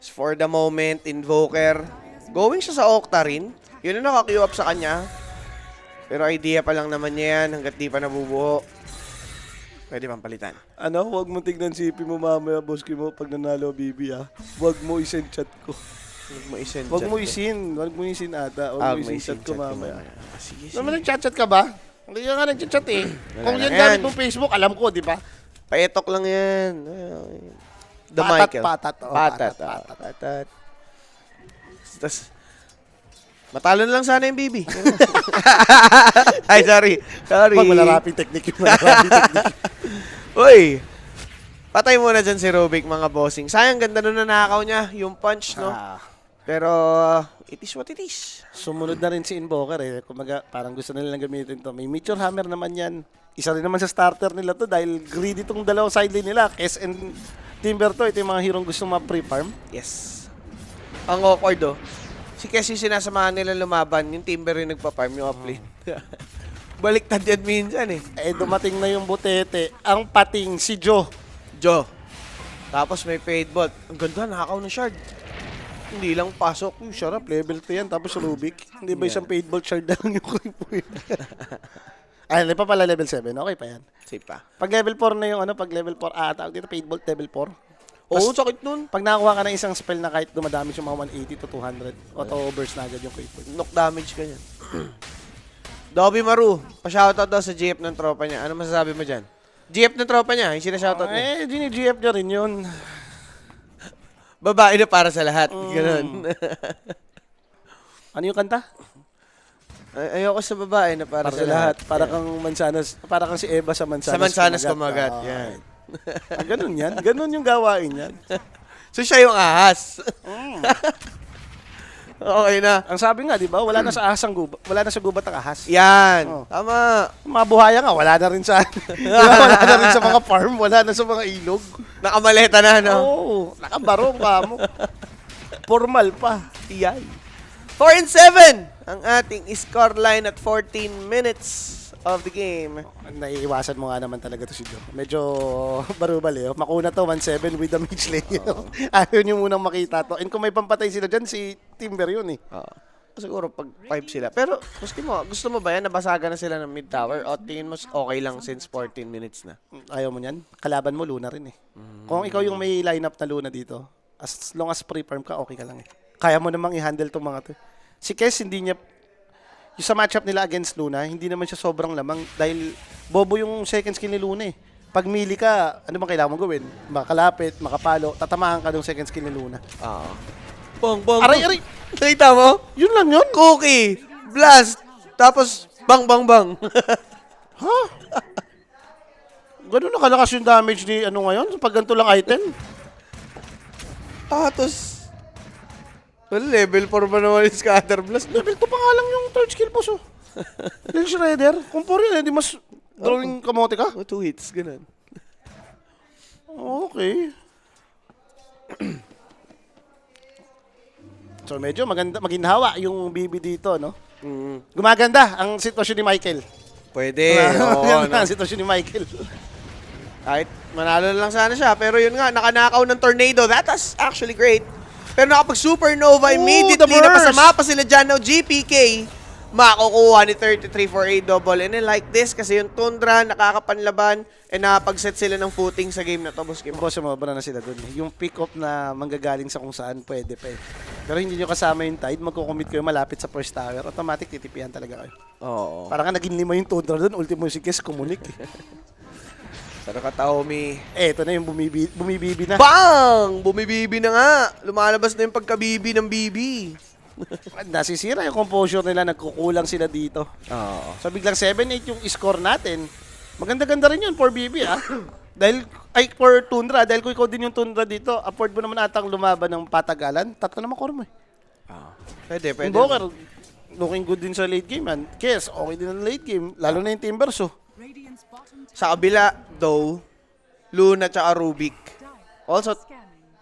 Speaker 1: For the moment, Invoker. Going siya sa Octarine. Yun ang naka-queue up sa kanya. Pero idea pa lang naman niya yan hanggat di pa nabubuo. Pwede pang palitan.
Speaker 2: Ano, huwag mo tignan CP mo mamaya, boss mo, pag nanalo BB ah. Huwag mo isend chat ko.
Speaker 1: Huwag mo isend
Speaker 2: Huwag
Speaker 1: chat
Speaker 2: mo
Speaker 1: ko.
Speaker 2: Huwag mo isin ata.
Speaker 1: Ah,
Speaker 2: Huwag mo
Speaker 1: may
Speaker 2: isin chat ko mamaya.
Speaker 1: Sige, sige.
Speaker 2: Naman nag-chat ka ba? Hindi ka nga nag-chat eh. Kung
Speaker 1: na
Speaker 2: yan
Speaker 1: yan.
Speaker 2: gamit mong Facebook, alam ko, di ba?
Speaker 1: Paetok lang yan. The
Speaker 2: Patat,
Speaker 1: Michael.
Speaker 2: patat. Oh,
Speaker 1: Patat.
Speaker 2: patat.
Speaker 1: Patat. Tapos, matalo na lang sana yung BB. Ay, sorry. Sorry.
Speaker 2: Wag malaraping technique yung malaraping technique.
Speaker 1: Uy! Patay muna dyan si Rubik, mga bossing. Sayang, ganda nun na nakakaw niya, yung punch, no? Pero, it is what it is.
Speaker 2: Sumunod na rin si Invoker eh. Kumaga, parang gusto nila gamitin to. May Meteor Hammer naman yan. Isa rin naman sa starter nila to dahil greedy tong dalawang side lane nila. Kes and Timber to. Ito yung mga hero gusto ma-pre-farm.
Speaker 1: Yes. Ang awkward, oh. Si Kes yung sinasamahan nila lumaban, yung Timber yung nagpa-farm, yung uplane. Baliktad yan minsan, eh.
Speaker 2: Eh, dumating na yung butete. Ang pating si Joe.
Speaker 1: Joe. Tapos may fade bolt. Ang ganda, nakakaw ng shard. Hindi lang pasok.
Speaker 2: Uy, sarap. Level 2 yan. Tapos Rubik. Hindi ba isang paid bolt shard lang yung creepo yun? Ay, hindi pa pala level 7. Okay pa yan.
Speaker 1: Safe pa.
Speaker 2: Pag level 4 na yung ano, pag level 4, tawag dito, paid bolt level 4.
Speaker 1: Oo, sakit nun.
Speaker 2: Pag nakakuha ka ng isang spell na kahit dumadamage yung mga 180 to 200, auto-burst na agad yung creepo.
Speaker 1: Knock damage ka niyan. Dobby Maru, pa-shoutout daw sa GF ng tropa niya. Ano masasabi mo dyan? GF ng tropa niya, yung sinashoutout niya.
Speaker 2: GF niya rin yun.
Speaker 1: Babae na para sa lahat. Ganun.
Speaker 2: Ano yung kanta?
Speaker 1: Ayoko sa babae na para sa lahat.
Speaker 2: Para kang mansanas, para kang si Eva sa mansanas.
Speaker 1: Sa mansanas kumagat. Yan.
Speaker 2: Ganun yan. Ganun yung gawain yan.
Speaker 1: So siya yung ahas. Okay na.
Speaker 2: Ang sabi nga, di ba, wala na sa ahas ang gubat. Wala na sa gubat ang ahas.
Speaker 1: Yan.
Speaker 2: Oh.
Speaker 1: Tama.
Speaker 2: Mabuhaya nga, wala na rin sa wala na rin sa mga farm, wala na sa mga ilog.
Speaker 1: Nakamaleta na, no?
Speaker 2: Oo, nakabarong ka mo. Formal pa.
Speaker 1: Yan. 4-7 ang ating scoreline at 14 minutes of the game.
Speaker 2: Naiiwasan mo nga naman talaga to si Joe. Medyo barubal eh. Makuna to, 1-7 with the mage layer. Ayaw nyo munang makita to. And kung may pampatay sila dyan, si Timber yun eh.
Speaker 1: Siguro pag 5 sila. Pero gusto mo ba yan? Nabasagan na sila ng mid tower? O tingin mo okay lang since 14 minutes na?
Speaker 2: Ayaw mo yan? Kalaban mo, Luna rin eh. Kung ikaw yung may lineup na Luna dito, as long as pre-farm ka, okay ka lang eh. Kaya mo namang i-handle tong mga to. Si Kes, hindi niya, yung sa matchup nila against Luna, hindi naman siya sobrang lamang dahil bobo yung second skill ni Luna eh. Pag melee ka, ano bang kailangan mo gawin? Makalapit, makapalo, tatamahan ka ng second skill ni Luna.
Speaker 1: Oo. Bang.
Speaker 2: Aray!
Speaker 1: Nakita mo?
Speaker 2: Yun lang yun?
Speaker 1: Cookie! Blast! Tapos, bang.
Speaker 2: Ha? Ganun na kalakas yung damage ni ano ngayon? Pag ganito lang item?
Speaker 1: Tapos, level 4 ba naman yung scatter blast?
Speaker 2: Level 2 pa nga lang yung third skill boss oh. Yung Shredder, kung 4 yun, hindi mas drawing kamote ka?
Speaker 1: 2 hits, ganun.
Speaker 2: Okay. So medyo maginhawa yung BB dito, no? Gumaganda ang sitwasyon ni Michael.
Speaker 1: Pwede.
Speaker 2: Gumaganda ang sitwasyon ni Michael.
Speaker 1: Kahit manalo na lang sana siya. Pero yun nga, nakanakaw ng tornado. That was actually great. Pero nakapag supernova immediately,
Speaker 2: the burst!
Speaker 1: napasama pa sila dyan. Now, GPK, makukuha ni 33 for a double. And then like this, kasi yung Tundra, nakakapanlaban, and nakapag-set sila ng footing sa game na to. Boss,
Speaker 2: Sumobra na sila dun. Yung pick-up na manggagaling sa kung saan, pwede pa eh. Pero hindi nyo kasama yung tide, magkukommit kayo malapit sa first tower, automatic titipihan talaga kayo.
Speaker 1: Oo.
Speaker 2: Parang nga naging 5 yung Tundra dun, ultimo si Kes kumunik eh.
Speaker 1: Pero Kataomi.
Speaker 2: Ito na yung bumibibi na.
Speaker 1: Bang! Bumibibi na nga. Lumalabas na yung pagkabibi ng bibi.
Speaker 2: Nasisira yung composure nila, nagkukulang sila dito.
Speaker 1: Oo.
Speaker 2: So biglang 7-8 yung score natin. Maganda-ganda rin yun for BB ah. Dahil, for Tundra, dahil kung ikaw din yung Tundra dito, afford mo naman atang lumaban ng patagalan, 3 naman core mo eh.
Speaker 1: Pwede.
Speaker 2: Invoker, looking good din sa late game man. Kes, okay din ang late game, lalo na yung Timbers oh.
Speaker 1: Sa kabila, though, Luna tsaka Rubik. Also,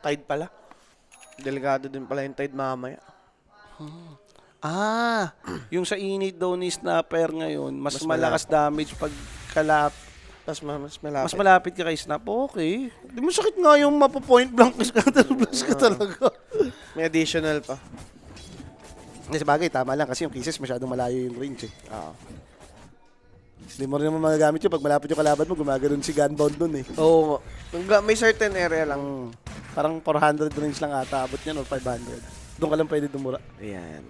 Speaker 1: Tide pala. Delikado din pala yung Tide mamaya.
Speaker 2: Yung sa init daw ni Snapper ngayon, mas
Speaker 1: Mas
Speaker 2: malakas damage pag kalap.
Speaker 1: Mas malapit.
Speaker 2: Mas malapit ka kay Snap. Okay. Di mo sakit nga yung mapo-point blank scatter blast ka talaga.
Speaker 1: May additional pa.
Speaker 2: Hindi, sabagay, tama lang kasi yung kisses masyadong malayo yung range eh.
Speaker 1: Oo.
Speaker 2: Hindi mo rin naman magagamit yun. Pag malapit yung kalaban mo, gumagano'n si Gunbound nun eh.
Speaker 1: Oo. May certain area lang.
Speaker 2: Parang 400 range lang ata. Abot niyan or 500. Doon ka lang pwede dumura.
Speaker 1: Ayan.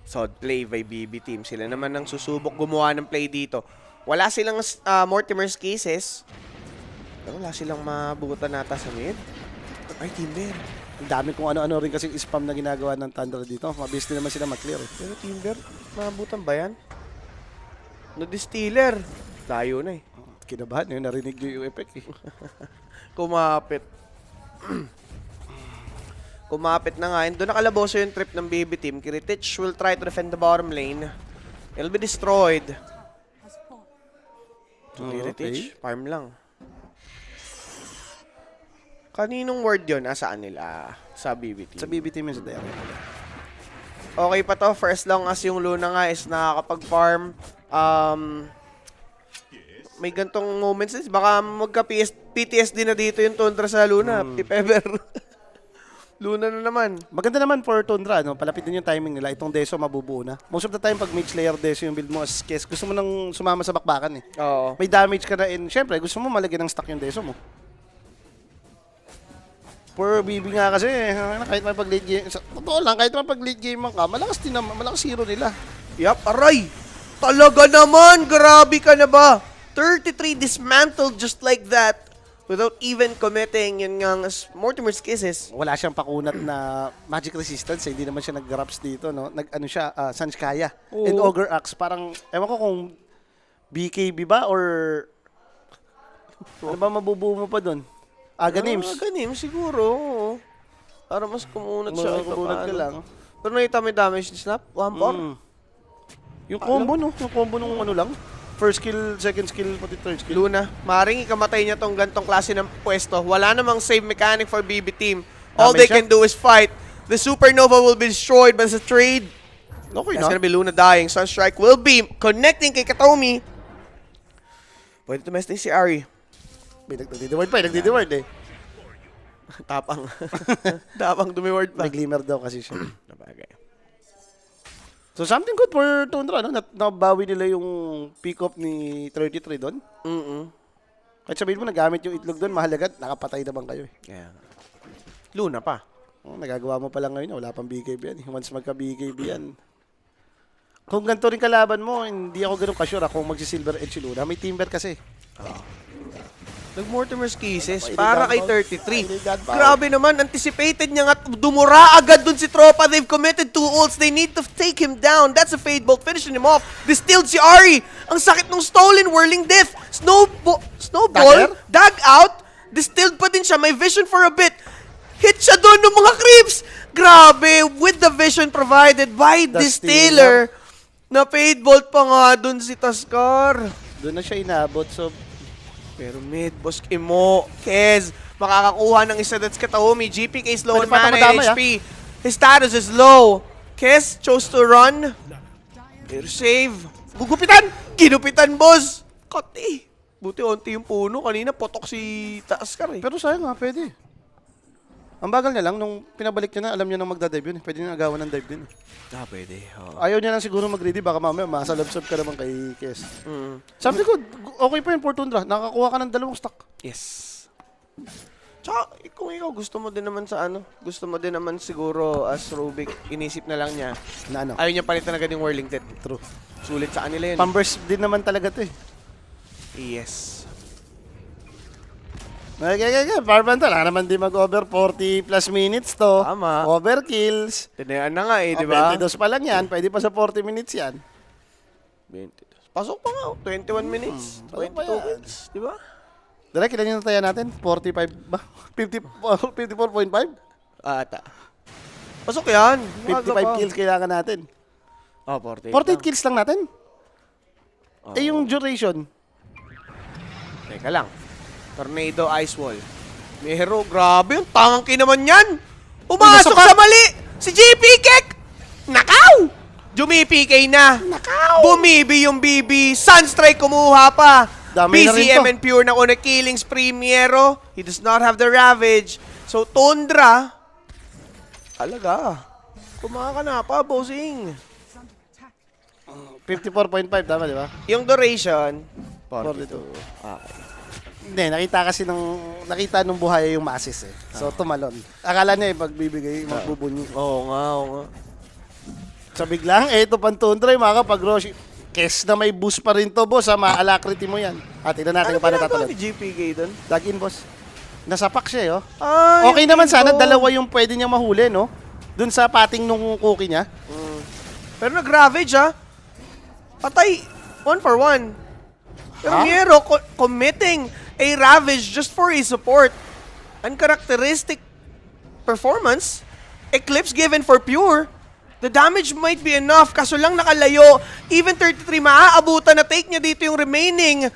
Speaker 1: Solid play by BB team. Sila naman ang susubok gumawa ng play dito. Wala silang Mortimer's cases. Pero wala silang mabutan nata sa mid. Ay, Timber.
Speaker 2: Ang dami kung ano-ano rin kasi spam na ginagawa ng Thunder dito. Mabilis din naman sila mag-clear eh.
Speaker 1: Pero Timber, mabutan ba yan? No-distiller. Layo na eh.
Speaker 2: Kinabahan yun, narinig yung effect eh.
Speaker 1: Kumapit. Kumapit na nga. Doon nakalaboso yung trip ng BB team. Kiritich will try to defend the bottom lane. It'll be destroyed. Kiritich, farm lang. Kaninong word yun? Saan nila? Sa BB team.
Speaker 2: Sa BB team yun sa Derek.
Speaker 1: Okay pa to for as long as yung Luna nga is nakakapag-farm. may gantong moments din. Baka PTSD na dito yung Tundra sa Luna. If ever. Luna na naman.
Speaker 2: Maganda naman for Tundra, no? Palapit din yung timing nila. Itong Deso mabubuo na. Most of the time, pag Mage Layer Deso yung build mo as Kes, gusto mo nang sumama sa bakbakan eh.
Speaker 1: Oo.
Speaker 2: May damage ka na and syempre, gusto mo malagyan ng stock yung Deso mo. For BB nga kasi, kahit may pag late game, totoo lang, kahit may pag late game ka, malakas din naman, malakas hero nila.
Speaker 1: Yup, aray! Talaga naman! Grabe ka na ba? 33 dismantled just like that. Without even committing yun nga Mortimer's Kisses.
Speaker 2: Wala siyang pakunat na magic resistance, hindi naman siya nag-raps dito, no? Nag-ano siya, Sanskaya.
Speaker 1: Oo.
Speaker 2: And Ogre Axe, parang, ewan ko kung BKB ba or ano ba mabubuo mo pa doon? Aghanim's.
Speaker 1: Ganim, siguro. Oo. Para mas kumunat siya.
Speaker 2: Kumunat ka lang.
Speaker 1: Pero nakita mo yung damage ni Snap? 1-4?
Speaker 2: Yung combo, no? Yung combo nung ano lang. First skill, second skill, pati third skill.
Speaker 1: Luna, maaaring ikamatay niya tong gantong klase ng pwesto. Wala namang save mechanic for BB team. All they can do is fight. The Supernova will be destroyed, but as a trade,
Speaker 2: Okay
Speaker 1: that's
Speaker 2: na.
Speaker 1: gonna be Luna dying. Sunstrike will be connecting kay Katomi. Pwede tumesting si Ari.
Speaker 2: Nagdi-word pa, nagdi-word eh.
Speaker 1: Tapang. Tapang dumiward pa.
Speaker 2: May glimmer daw kasi siya.
Speaker 1: Nabagay.
Speaker 2: So something good for Tundra, no? Nabawi nila yung pick-up ni 33 doon. Kahit sabihin mo, nagamit yung itlog doon, mahalaga, nakapatay naman kayo eh.
Speaker 1: Yeah. Luna pa.
Speaker 2: Nagagawa mo pa lang ngayon, wala pang BKB yan. Once magka-BKB yan. Kung ganito rin kalaban mo, hindi ako ganun ka-sure kung magsi-silver edge si Luna. May timber kasi.
Speaker 1: Nag-Mortimer's Kisses
Speaker 2: Ay,
Speaker 1: para kay
Speaker 2: Ay,
Speaker 1: 33.
Speaker 2: God,
Speaker 1: Grabe naman, anticipated niya nga dumura agad dun si Tropa. They've committed 2 ults. They need to take him down. That's a Fade Bolt, finishing him off. Distilled si Ari. Ang sakit nung stolen, whirling death. Snowball, dag out. Distilled pa din siya, may vision for a bit. Hit siya doon ng mga creeps. Grabe, with the vision provided by Distiller. Na Fade Bolt pa nga dun si Taskar.
Speaker 2: Doon na siya inabot, so
Speaker 1: Pero mid, boss Imo, Kez, makakakuha ng isa that's Kataomi. GPK is low on
Speaker 2: Pwede pa
Speaker 1: mana
Speaker 2: tumadamay,
Speaker 1: and HP. His status is low. Kez chose to run. Pero save. Gugupitan! Ginupitan, boss! Kati. Buti onti yung puno. Kanina potok si Taskar eh.
Speaker 2: pero sayang nga, pwede. Ang bagal niya lang, nung pinabalik niya na, alam niya nang magda-dive yun. Pwede niya agawan ng dive din.
Speaker 1: Pwede.
Speaker 2: Ayaw niya lang siguro mag-ready, baka mamaya masalabsab ka naman kay Kes. Sabi ko, okay pa yun for Tundra. Nakakuha ka ng 2 stock.
Speaker 1: Yes. Tsaka, kung ikaw gusto mo din naman sa gusto mo din naman siguro as Rubik, inisip na lang niya.
Speaker 2: Na ano?
Speaker 1: Ayaw niya palitan agad yung Whirling Death.
Speaker 2: True.
Speaker 1: Sulit sa kanila yun.
Speaker 2: Pambers din naman talaga to eh.
Speaker 1: Yes.
Speaker 2: Okay. Farban to. Lang naman di mag-over 40 plus minutes to.
Speaker 1: Tama.
Speaker 2: Overkills.
Speaker 1: Tinayaan na nga eh, di ba?
Speaker 2: 22 pa lang yan. Pwede pa sa 40 minutes yan.
Speaker 1: 22. Pasok pa nga, 21 minutes. 22
Speaker 2: pasok pa yan.
Speaker 1: kills, di ba?
Speaker 2: Direk, ilan yung nataya natin? 45 ba? 54.5?
Speaker 1: Ata. Pasok yan.
Speaker 2: 55 kills kailangan natin.
Speaker 1: Oh, 48.
Speaker 2: 48 kills lang natin? Eh yung duration?
Speaker 1: Teka lang. Tornado Ice Wall. Mero, grabe yung tangki naman yan. Pumasok sa mali. Si JP Kek. Nakaw! Jumi-PK na. Nakaw! Bumibi yung BB. Sunstrike kumuha pa.
Speaker 2: Dami na rin
Speaker 1: BCM
Speaker 2: to.
Speaker 1: and Pure na una killings. Premiero. He does not have the Ravage. So, Tundra. Alaga. Kumaka na pa, bossing.
Speaker 2: 54.5 tama, di ba?
Speaker 1: Yung duration.
Speaker 2: 42.
Speaker 1: Okay.
Speaker 2: Hindi, nakita nung buhay yung masses eh. So, tumalon. Akala niya pagbibigay, magbubunyi.
Speaker 1: Oo nga.
Speaker 2: So, biglang, ito pang Tundra, mga kapag-Roshi. Kes na may boost pa rin to, boss. Alacrity mo yan. At tignan natin kung paano tatalon.
Speaker 1: ni GPK doon?
Speaker 2: Login, boss. Nasapak siya, eh, oh.
Speaker 1: Ay,
Speaker 2: Okay naman sana,
Speaker 1: ito.
Speaker 2: dalawa yung pwede niyang mahuli, no? Dun sa pating nung cookie niya.
Speaker 1: Pero nag-ravage, ah. Patay. 1 for 1. Yung
Speaker 2: Ha?
Speaker 1: Miero committing a ravage just for his support. Uncharacteristic performance. Eclipse given for Pure. The damage might be enough, kaso lang nakalayo. Even 33, maaabutan na take niya dito yung remaining.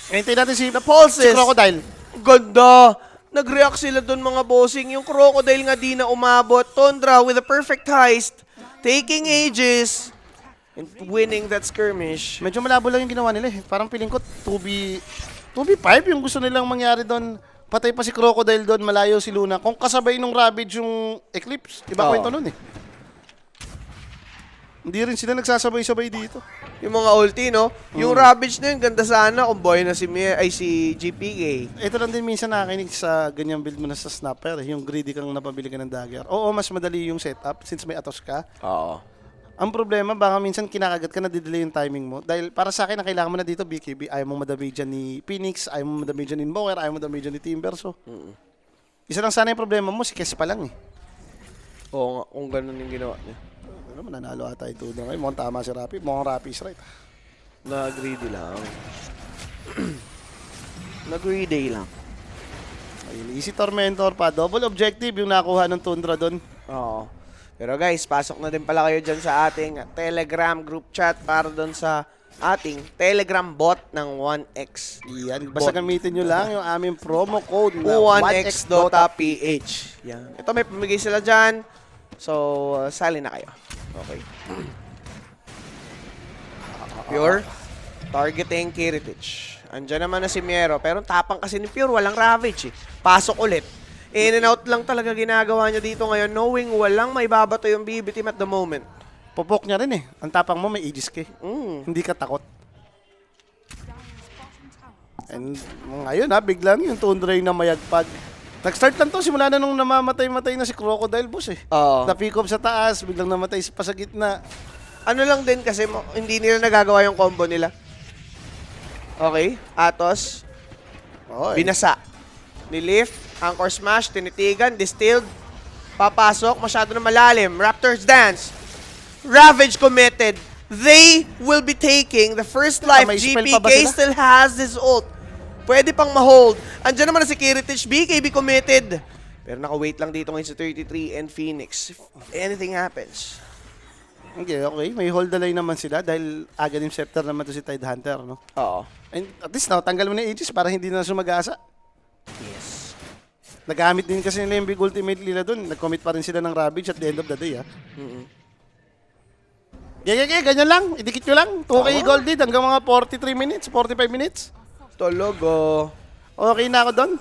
Speaker 2: Hintayin natin si
Speaker 1: Pulses.
Speaker 2: Crocodile.
Speaker 1: Ganda. Nag-react sila dun mga bossing. Yung Crocodile nga di na umabot. Tundra with a perfect heist. Taking ages. and winning that skirmish.
Speaker 2: Medyo malabo lang yung ginawa nila eh. Parang feeling ko 2v5 yung gusto nilang mangyari doon. Patay pa si Crocodile doon, malayo si Luna. Kung kasabay nung Ravage yung Eclipse, iba
Speaker 1: Oo.
Speaker 2: kwento nun eh. Hindi rin sila nagsasabay-sabay dito.
Speaker 1: Yung mga ulti, no? Yung Ravage na yun, ganda sana kung boy na si GPK.
Speaker 2: Ito lang din minsan nakakinig sa ganyang build mo na sa Snapper, yung greedy kang napabili ka ng dagger. Oo, mas madali yung setup since may Atos ka.
Speaker 1: Oo.
Speaker 2: Ang problema, baka minsan kinakagat ka na didelay yung timing mo. Dahil para sa akin, ang kailangan mo na dito, BKB, ayaw mong madamage dyan ni Phoenix, ayaw mong madamage dyan ni Invoker, ayaw mong madamage dyan ni Timber. So, isa lang sana yung problema mo, si Kes pa lang eh.
Speaker 1: Oo nga, kung ganun yung ginawa niya.
Speaker 2: Ano, mananalo ata ito na ngayon. Mukhang tama si Rappi. Mukhang Rappi is right.
Speaker 1: Na-greedy lang. Na-greedy lang.
Speaker 2: Ayun, easy Tormentor pa. Double objective yung nakuha ng Tundra doon.
Speaker 1: Oo. Pero guys, pasok na din pala kayo dyan sa ating Telegram group chat para doon sa ating Telegram bot ng 1x.
Speaker 2: Yan, basta
Speaker 1: Bot.
Speaker 2: gamitin nyo lang yung aming promo code na
Speaker 1: 1x.ph. Yan. Ito may pamigay sila dyan. So, sali na kayo. Okay. Pure. Targeting Kiritich. Andiyan naman na si Miero. Pero tapang kasi ni Pure, walang Ravage eh. Pasok ulit. In and out lang talaga ginagawa niya dito ngayon, knowing walang may babato yung BB team at the moment.
Speaker 2: Popok niya rin eh. Ang tapang mo may Aegis ka eh. Hindi ka takot. And ngayon ha, biglang yung Tundra yung namayagpag. Nag-start lang to, simula na nung namamatay-matay na si Crocodile Boss eh.
Speaker 1: Oo.
Speaker 2: Na-pick up sa taas, biglang namatay pa sa gitna.
Speaker 1: Ano lang din kasi hindi nila nagagawa yung combo nila. Okay, Atos, binasa. Nilift, Anchor Smash, tinitigan, distilled, papasok, masyado na malalim. Raptors Dance, Ravage committed. They will be taking the first life.
Speaker 2: May spell pa ba
Speaker 1: GPK
Speaker 2: sila?
Speaker 1: still has his ult. Pwede pang ma-hold. Andiyan naman na si Kiritich, BKB committed. Pero naka-wait lang dito ngayon sa 33 and Phoenix. If anything happens.
Speaker 2: Okay, okay. May hold the line naman sila dahil Aghanim Scepter naman to si Tidehunter, no?
Speaker 1: Oo.
Speaker 2: And at least now, tanggal mo na Aegis para hindi na sumag-asa.
Speaker 1: Yes.
Speaker 2: Nagamit din kasi nila yung big ultimate nila dun. Nag-commit pa rin sila ng Ravage at the end of the day, ha? Ganyan lang. Idikit nyo lang. 2K gold lead hanggang mga 43 minutes, 45 minutes.
Speaker 1: Tologo.
Speaker 2: Okay na ako doon.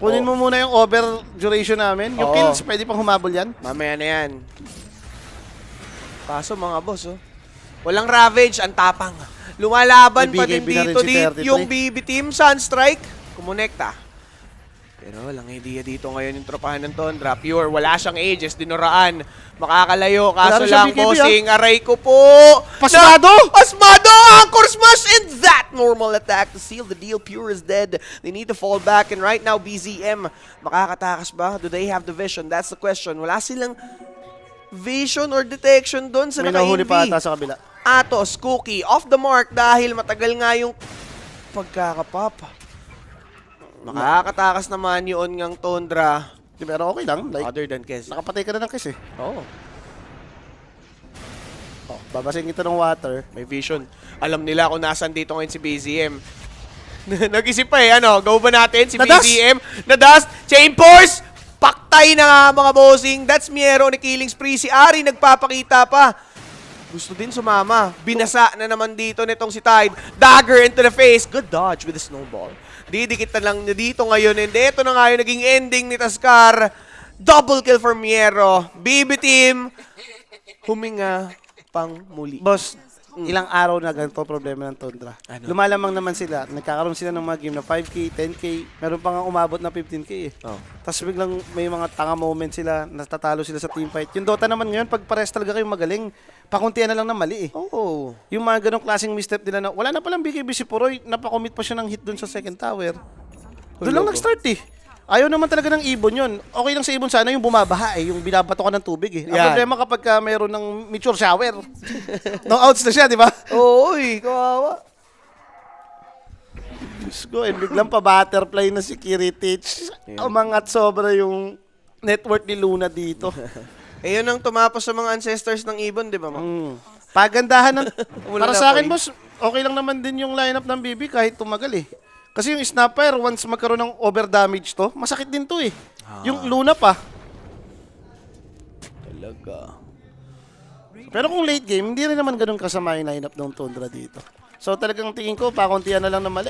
Speaker 2: Kunin mo muna yung over duration namin. Yung
Speaker 1: Oo.
Speaker 2: kills, pwede pang humabol yan.
Speaker 1: Mamaya na yan. Kaso mga boss, oh. Walang Ravage, ang tapang. Lumalaban
Speaker 2: May
Speaker 1: pa din
Speaker 2: BKB na rin
Speaker 1: dito,
Speaker 2: si 33.
Speaker 1: yung BB team, Sunstrike. Kumonekta. Pero walang idea dito ngayon yung tropahan ng Tundra. Pure, wala siyang ages, dinuraan. Makakalayo, kaso
Speaker 2: Wala rin siyang
Speaker 1: lang,
Speaker 2: BKB,
Speaker 1: bossing, aray ko po.
Speaker 2: Pasmado!
Speaker 1: Pasmado! Anchor Smash and that normal attack to seal the deal. Pure is dead. They need to fall back. And right now, BZM, makakatakas ba? Do they have the vision? That's the question. Wala silang vision or detection doon sa
Speaker 2: May nahuli pa ata
Speaker 1: naka-AV.
Speaker 2: sa kabila.
Speaker 1: Atos, Cookie, off the mark dahil matagal nga yung pagkakapap. Makakatakas naman yun ngang Tundra.
Speaker 2: Pero okay lang. Like,
Speaker 1: Other than Kes.
Speaker 2: nakapatay ka na ng kiss eh.
Speaker 1: Oo.
Speaker 2: Oh, babasin kita ng water.
Speaker 1: May vision. Alam nila kung nasan dito ngayon si BZM. Nag-isip pa eh, ano, go ba natin si
Speaker 2: Nadas!
Speaker 1: BZM? Nadas! Chain Force! Paktay na nga mga bossing. That's Miero ni Killing Spree. Si Ari nagpapakita pa. Gusto din sumama. Binasa na naman dito nitong si Tide. Dagger into the face. Good dodge with the snowball. Didikit na lang na dito ngayon. And ito na nga yung naging ending ni Taskar. Double kill for Miero. BB team. Huminga pang muli.
Speaker 2: Boss, ilang araw na ganito problema ng Tundra.
Speaker 1: Ano?
Speaker 2: Lumalamang naman sila. Nagkakaroon sila ng mga game na 5K, 10K. Meron pa nga umabot na 15K eh.
Speaker 1: Oh.
Speaker 2: Tapos biglang may mga tanga moment sila, natatalo sila sa teamfight. Yung Dota naman ngayon, pag pares talaga kayong magaling, pakuntian na lang ng mali eh.
Speaker 1: Oh.
Speaker 2: Yung mga ganong klaseng misstep nila na, wala na palang BKB si Puroy, napakommit pa siya ng hit dun sa second tower. Doon lang nag-start eh. Ayaw naman talaga ng ibon yun. Okay lang sa ibon sana yung bumabaha eh, yung binabato ka ng tubig eh. Ang
Speaker 1: Yan.
Speaker 2: problema kapag mayroon ng meteor shower. No outs na siya, di ba?
Speaker 1: Oy, kawawa.
Speaker 2: Diyos ko, and biglang pa-butterfly na si Kiritich. Umangat sobra yung net worth ni Luna dito.
Speaker 1: Eh, yun ang tumapos sa mga ancestors ng ibon, di ba, ma?
Speaker 2: Pagandahan ng...
Speaker 1: Wala
Speaker 2: para
Speaker 1: na
Speaker 2: sa akin,
Speaker 1: po eh.
Speaker 2: boss, okay lang naman din yung lineup ng BB kahit tumagal eh. Kasi yung Snapper, once magkaroon ng overdamage to, masakit din to eh. Yung Luna pa.
Speaker 1: Talaga. So,
Speaker 2: Pero kung late game, hindi rin naman ganun kasama yung lineup ng Tundra dito. So talagang tingin ko, pakuntihan na lang na mali.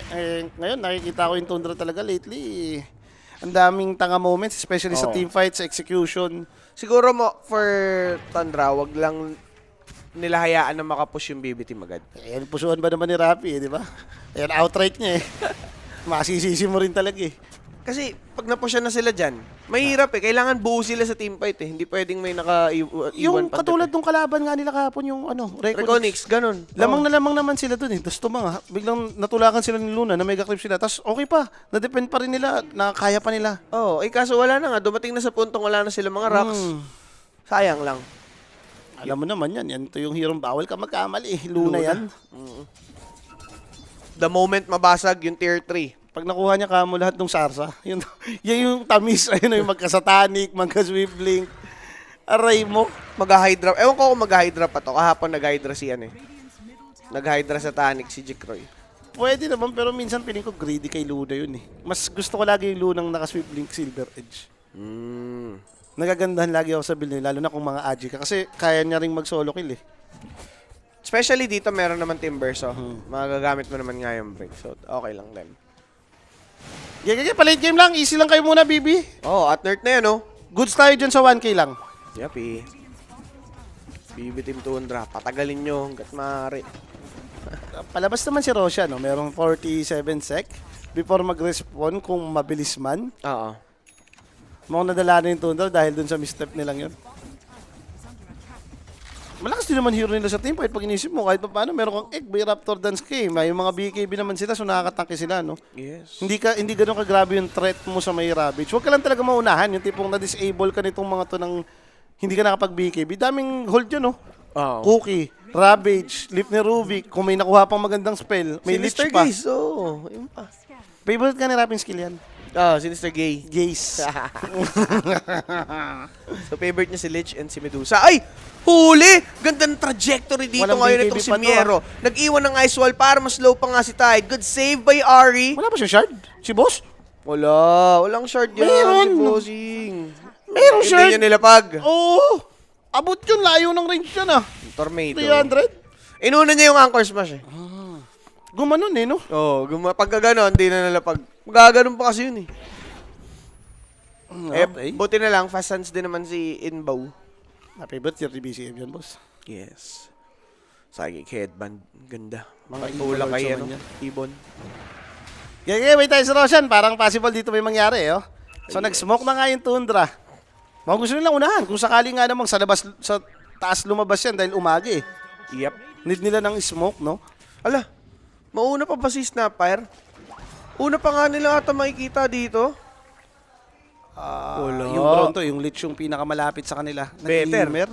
Speaker 2: Ngayon, nakikita ko yung Tundra talaga lately. Ang daming tanga moments, especially sa
Speaker 1: Oo.
Speaker 2: teamfight, sa execution.
Speaker 1: Siguro mo, for Tundra, wag lang nila hayaan na makapush yung BB team agad.
Speaker 2: Ayan, pusuan ba naman ni Rapi, di ba? Ayan, outright niya eh. Masisisi mo rin talaga eh.
Speaker 1: Kasi pag napusyan na sila dyan, mahirap eh. Kailangan buo sila sa team fight eh. Hindi pwedeng may naka-iwan
Speaker 2: Yung katulad nung kalaban nga nila kahapon, yung Reconix.
Speaker 1: Reconix, ganun.
Speaker 2: Lamang na lamang naman sila dun eh. Tapos tumanga, biglang natulakan sila ni Luna na mega clip sila. Tapos okay pa, na-depend pa rin nila, na kaya pa nila.
Speaker 1: Oo, kaso wala na nga. Dumating na sa puntong wala na sila mga rocks. Sayang lang.
Speaker 2: Alam mo naman yan, yan to yung hero bawal ka magkamali eh. Luna yan.
Speaker 1: The moment mabasag yung tier 3.
Speaker 2: Pag nakuha niya kamo lahat ng Sarsa, yun, yan yung tamis, ayun yung magka-satanic, magka-swiftblink. Aray mo.
Speaker 1: Mag-hydra. Ewan ko kung mag-hydra pa to. Kahapon nag-hydra si ano eh. Nag-hydra sa Tanic si Jikroy.
Speaker 2: Pwede naman, pero minsan piling ko greedy kay Luna yun eh. Mas gusto ko lagi yung Lunang naka-swiftblink Silver Edge. Nagagandahan lagi ako sa build niya, lalo na kung mga Agi ka. Kasi kaya niya ring mag-solo kill eh.
Speaker 1: Especially dito meron naman Timber so magagamit mo naman nga yung break. So okay lang din.
Speaker 2: Yeah, pa late game lang. Easy lang kayo muna, BB.
Speaker 1: Oh, at nerd na yan oh.
Speaker 2: Goods tayo dyan sa 1K lang.
Speaker 1: Yapi. BB Team Tundra. Patagalin nyo hanggat maaari.
Speaker 2: Palabas naman si Roshan, no? Merong 47 sec before mag-respawn kung mabilis man.
Speaker 1: Oo.
Speaker 2: Mukhang nadala na yung Tundra dahil dun sa misstep nilang yun. Malakas din naman hero nila sa team fight pag inisip mo kahit pa paano meron kang egg by Raptor Dance K. May mga BKB naman sila so nakakatangke sila no.
Speaker 1: Yes.
Speaker 2: Hindi ganoon kagrabe yung threat mo sa may Ravage. Huwag ka lang talaga maunahan yung tipong na-disable ka nitong mga to ng hindi ka nakapag BKB. Daming hold yun no.
Speaker 1: Oo.
Speaker 2: Cookie, Ravage, Lip ni Rubik, kung may nakuha pang magandang spell, may Lich
Speaker 1: Sinister
Speaker 2: pa.
Speaker 1: Gaze. Oo. Yun pa.
Speaker 2: Favorite ka ni Rapping skill yan?
Speaker 1: Sinister Gay.
Speaker 2: Gaze.
Speaker 1: So favorite niya si Lich and si Medusa. Ay! Huli! Ganda ng trajectory dito
Speaker 2: Walang
Speaker 1: ngayon
Speaker 2: BKB
Speaker 1: itong si
Speaker 2: pa to,
Speaker 1: Miero. Nag-iwan ng Ice Wall para mas slow pa nga si Tide. Good save by Ari.
Speaker 2: Wala ba siya shard? Si boss?
Speaker 1: Wala. Walang shard yan.
Speaker 2: Meron.
Speaker 1: Si Bossing.
Speaker 2: Meron shard.
Speaker 1: Hindi niya nilapag.
Speaker 2: Oo. Abot yun, layo ng range yan ah.
Speaker 1: Tornado.
Speaker 2: 300.
Speaker 1: Inuna niya yung Anchor Smash eh.
Speaker 2: Gumanon eh no?
Speaker 1: Oo. Pagka gano'n, hindi na nalapag. Magaganon pa kasi yun eh.
Speaker 2: Okay.
Speaker 1: Buti na lang, fast hands din naman si Inbow.
Speaker 2: Favorite tier BCM yan boss.
Speaker 1: Yes. Psychic headband. Ganda.
Speaker 2: Mga
Speaker 1: Tulak
Speaker 2: Ibon
Speaker 1: kay
Speaker 2: Lords
Speaker 1: ano,
Speaker 2: naman yan.
Speaker 1: Ibon.
Speaker 2: Yeah, wait tayo sa Roshan. Parang possible dito may mangyari eh. Oh. So nag-smoke na nga yung Tundra. Mga gusto nilang unahan. Kung sakali nga namang sa labas, sa taas lumabas yan dahil umaga eh.
Speaker 1: Yep.
Speaker 2: Need nila ng smoke, no?
Speaker 1: Ala, mauna pa ba si Snapfire? Una pa nga nila ata makikita dito. Wala.
Speaker 2: Yung Bronto, yung Lich yung pinakamalapit sa kanila.
Speaker 1: Better.
Speaker 2: Nag-iimer.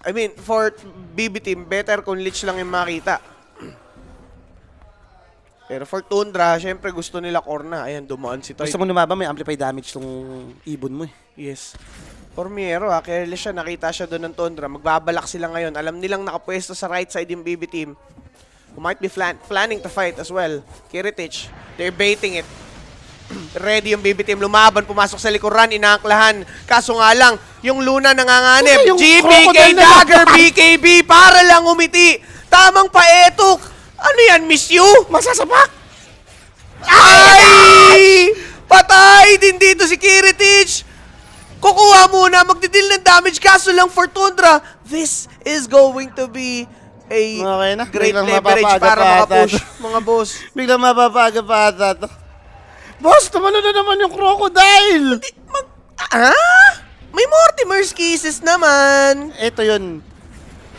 Speaker 1: I mean, for BB team, better kung Lich lang yung makita. Pero for Tundra, syempre gusto nila Corna. Ayan, dumaan si Toy.
Speaker 2: Gusto mo lumaba, may amplify damage tong ibon mo eh.
Speaker 1: Yes. For Miero, careless siya. Nakita siya doon ng Tundra. Magbabalak sila ngayon. Alam nilang nakapwesto sa right side yung BB team. Who might be planning to fight as well. Kiritich, they're baiting it. Ready yung BB team. Lumaban, pumasok sa likuran, inaaklahan. Kaso nga lang, yung Luna nanganganib.
Speaker 2: Okay, yung
Speaker 1: GBK
Speaker 2: crocodile na
Speaker 1: Dagger, BKB, para lang umiti. Tamang paetok. Ano yan, miss you?
Speaker 2: Masasapak!
Speaker 1: Ay! Patay din dito si Kiritich. Kukuha muna, magdidil ng damage. Kaso lang for Tundra, this is going to be a
Speaker 2: Okay na.
Speaker 1: great
Speaker 2: Biglang
Speaker 1: leverage
Speaker 2: mapapaga
Speaker 1: para
Speaker 2: pa
Speaker 1: makapush,
Speaker 2: ata.
Speaker 1: mga boss.
Speaker 2: Biglang mapapaga pa ata to. Boss, tumalo na naman yung crocodile!
Speaker 1: May Mortimer's Kisses naman.
Speaker 2: Ito yun.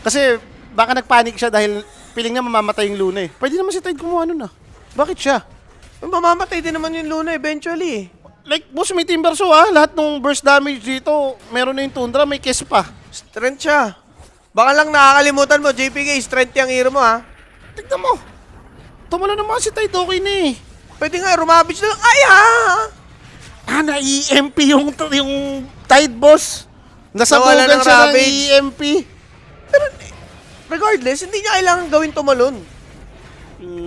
Speaker 2: Kasi baka nagpanik siya dahil piling niya mamamatay yung Luna eh. Pwede naman si Tide kumuha nun ah. Bakit siya?
Speaker 1: Mamamatay din naman yung Luna eventually.
Speaker 2: Like, boss, may Timbersaw ah. Lahat ng burst damage dito, meron na yung Tundra, may kiss pa.
Speaker 1: Strength siya. Baka lang nakakalimutan mo, JPK, strength yung hero mo ha.
Speaker 2: Tignan mo. Tumalo naman si Tide, okay na eh.
Speaker 1: Pwede nga, rumabage na lang. Ay ha!
Speaker 2: Na-EMP yung Tide, boss.
Speaker 1: Nawala
Speaker 2: Nasabugan
Speaker 1: ng
Speaker 2: siya ng
Speaker 1: Ravage.
Speaker 2: EMP.
Speaker 1: Pero regardless, hindi niya kailangan gawin tumalon.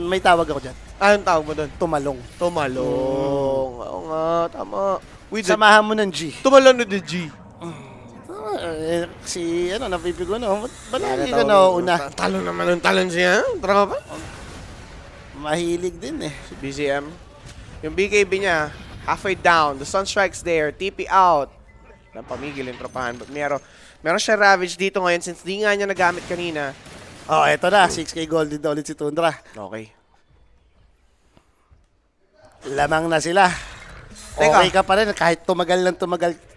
Speaker 2: May tawag ako dyan.
Speaker 1: Anong tawag mo doon?
Speaker 2: Tumalong.
Speaker 1: Tumalong. Oo nga, tama. With the,
Speaker 2: Samahan mo ng G.
Speaker 1: tumalon with the G.
Speaker 2: Si, napipigo na. Ba't lagi ka nauuna?
Speaker 1: Talo naman ng talon siya. Tropa.
Speaker 2: Mahilig din eh.
Speaker 1: Si BZM. Yung BKB niya, halfway down. The sun strikes there. TP out. Nang pamigil yung tropahan. But meron siya Ravage dito ngayon since di nga niya nagamit kanina.
Speaker 2: Oh, eto na. 6K gold din ulit si Tundra.
Speaker 1: Okay.
Speaker 2: Lamang na sila.
Speaker 1: Teka.
Speaker 2: Okay ka pa rin. Kahit tumagal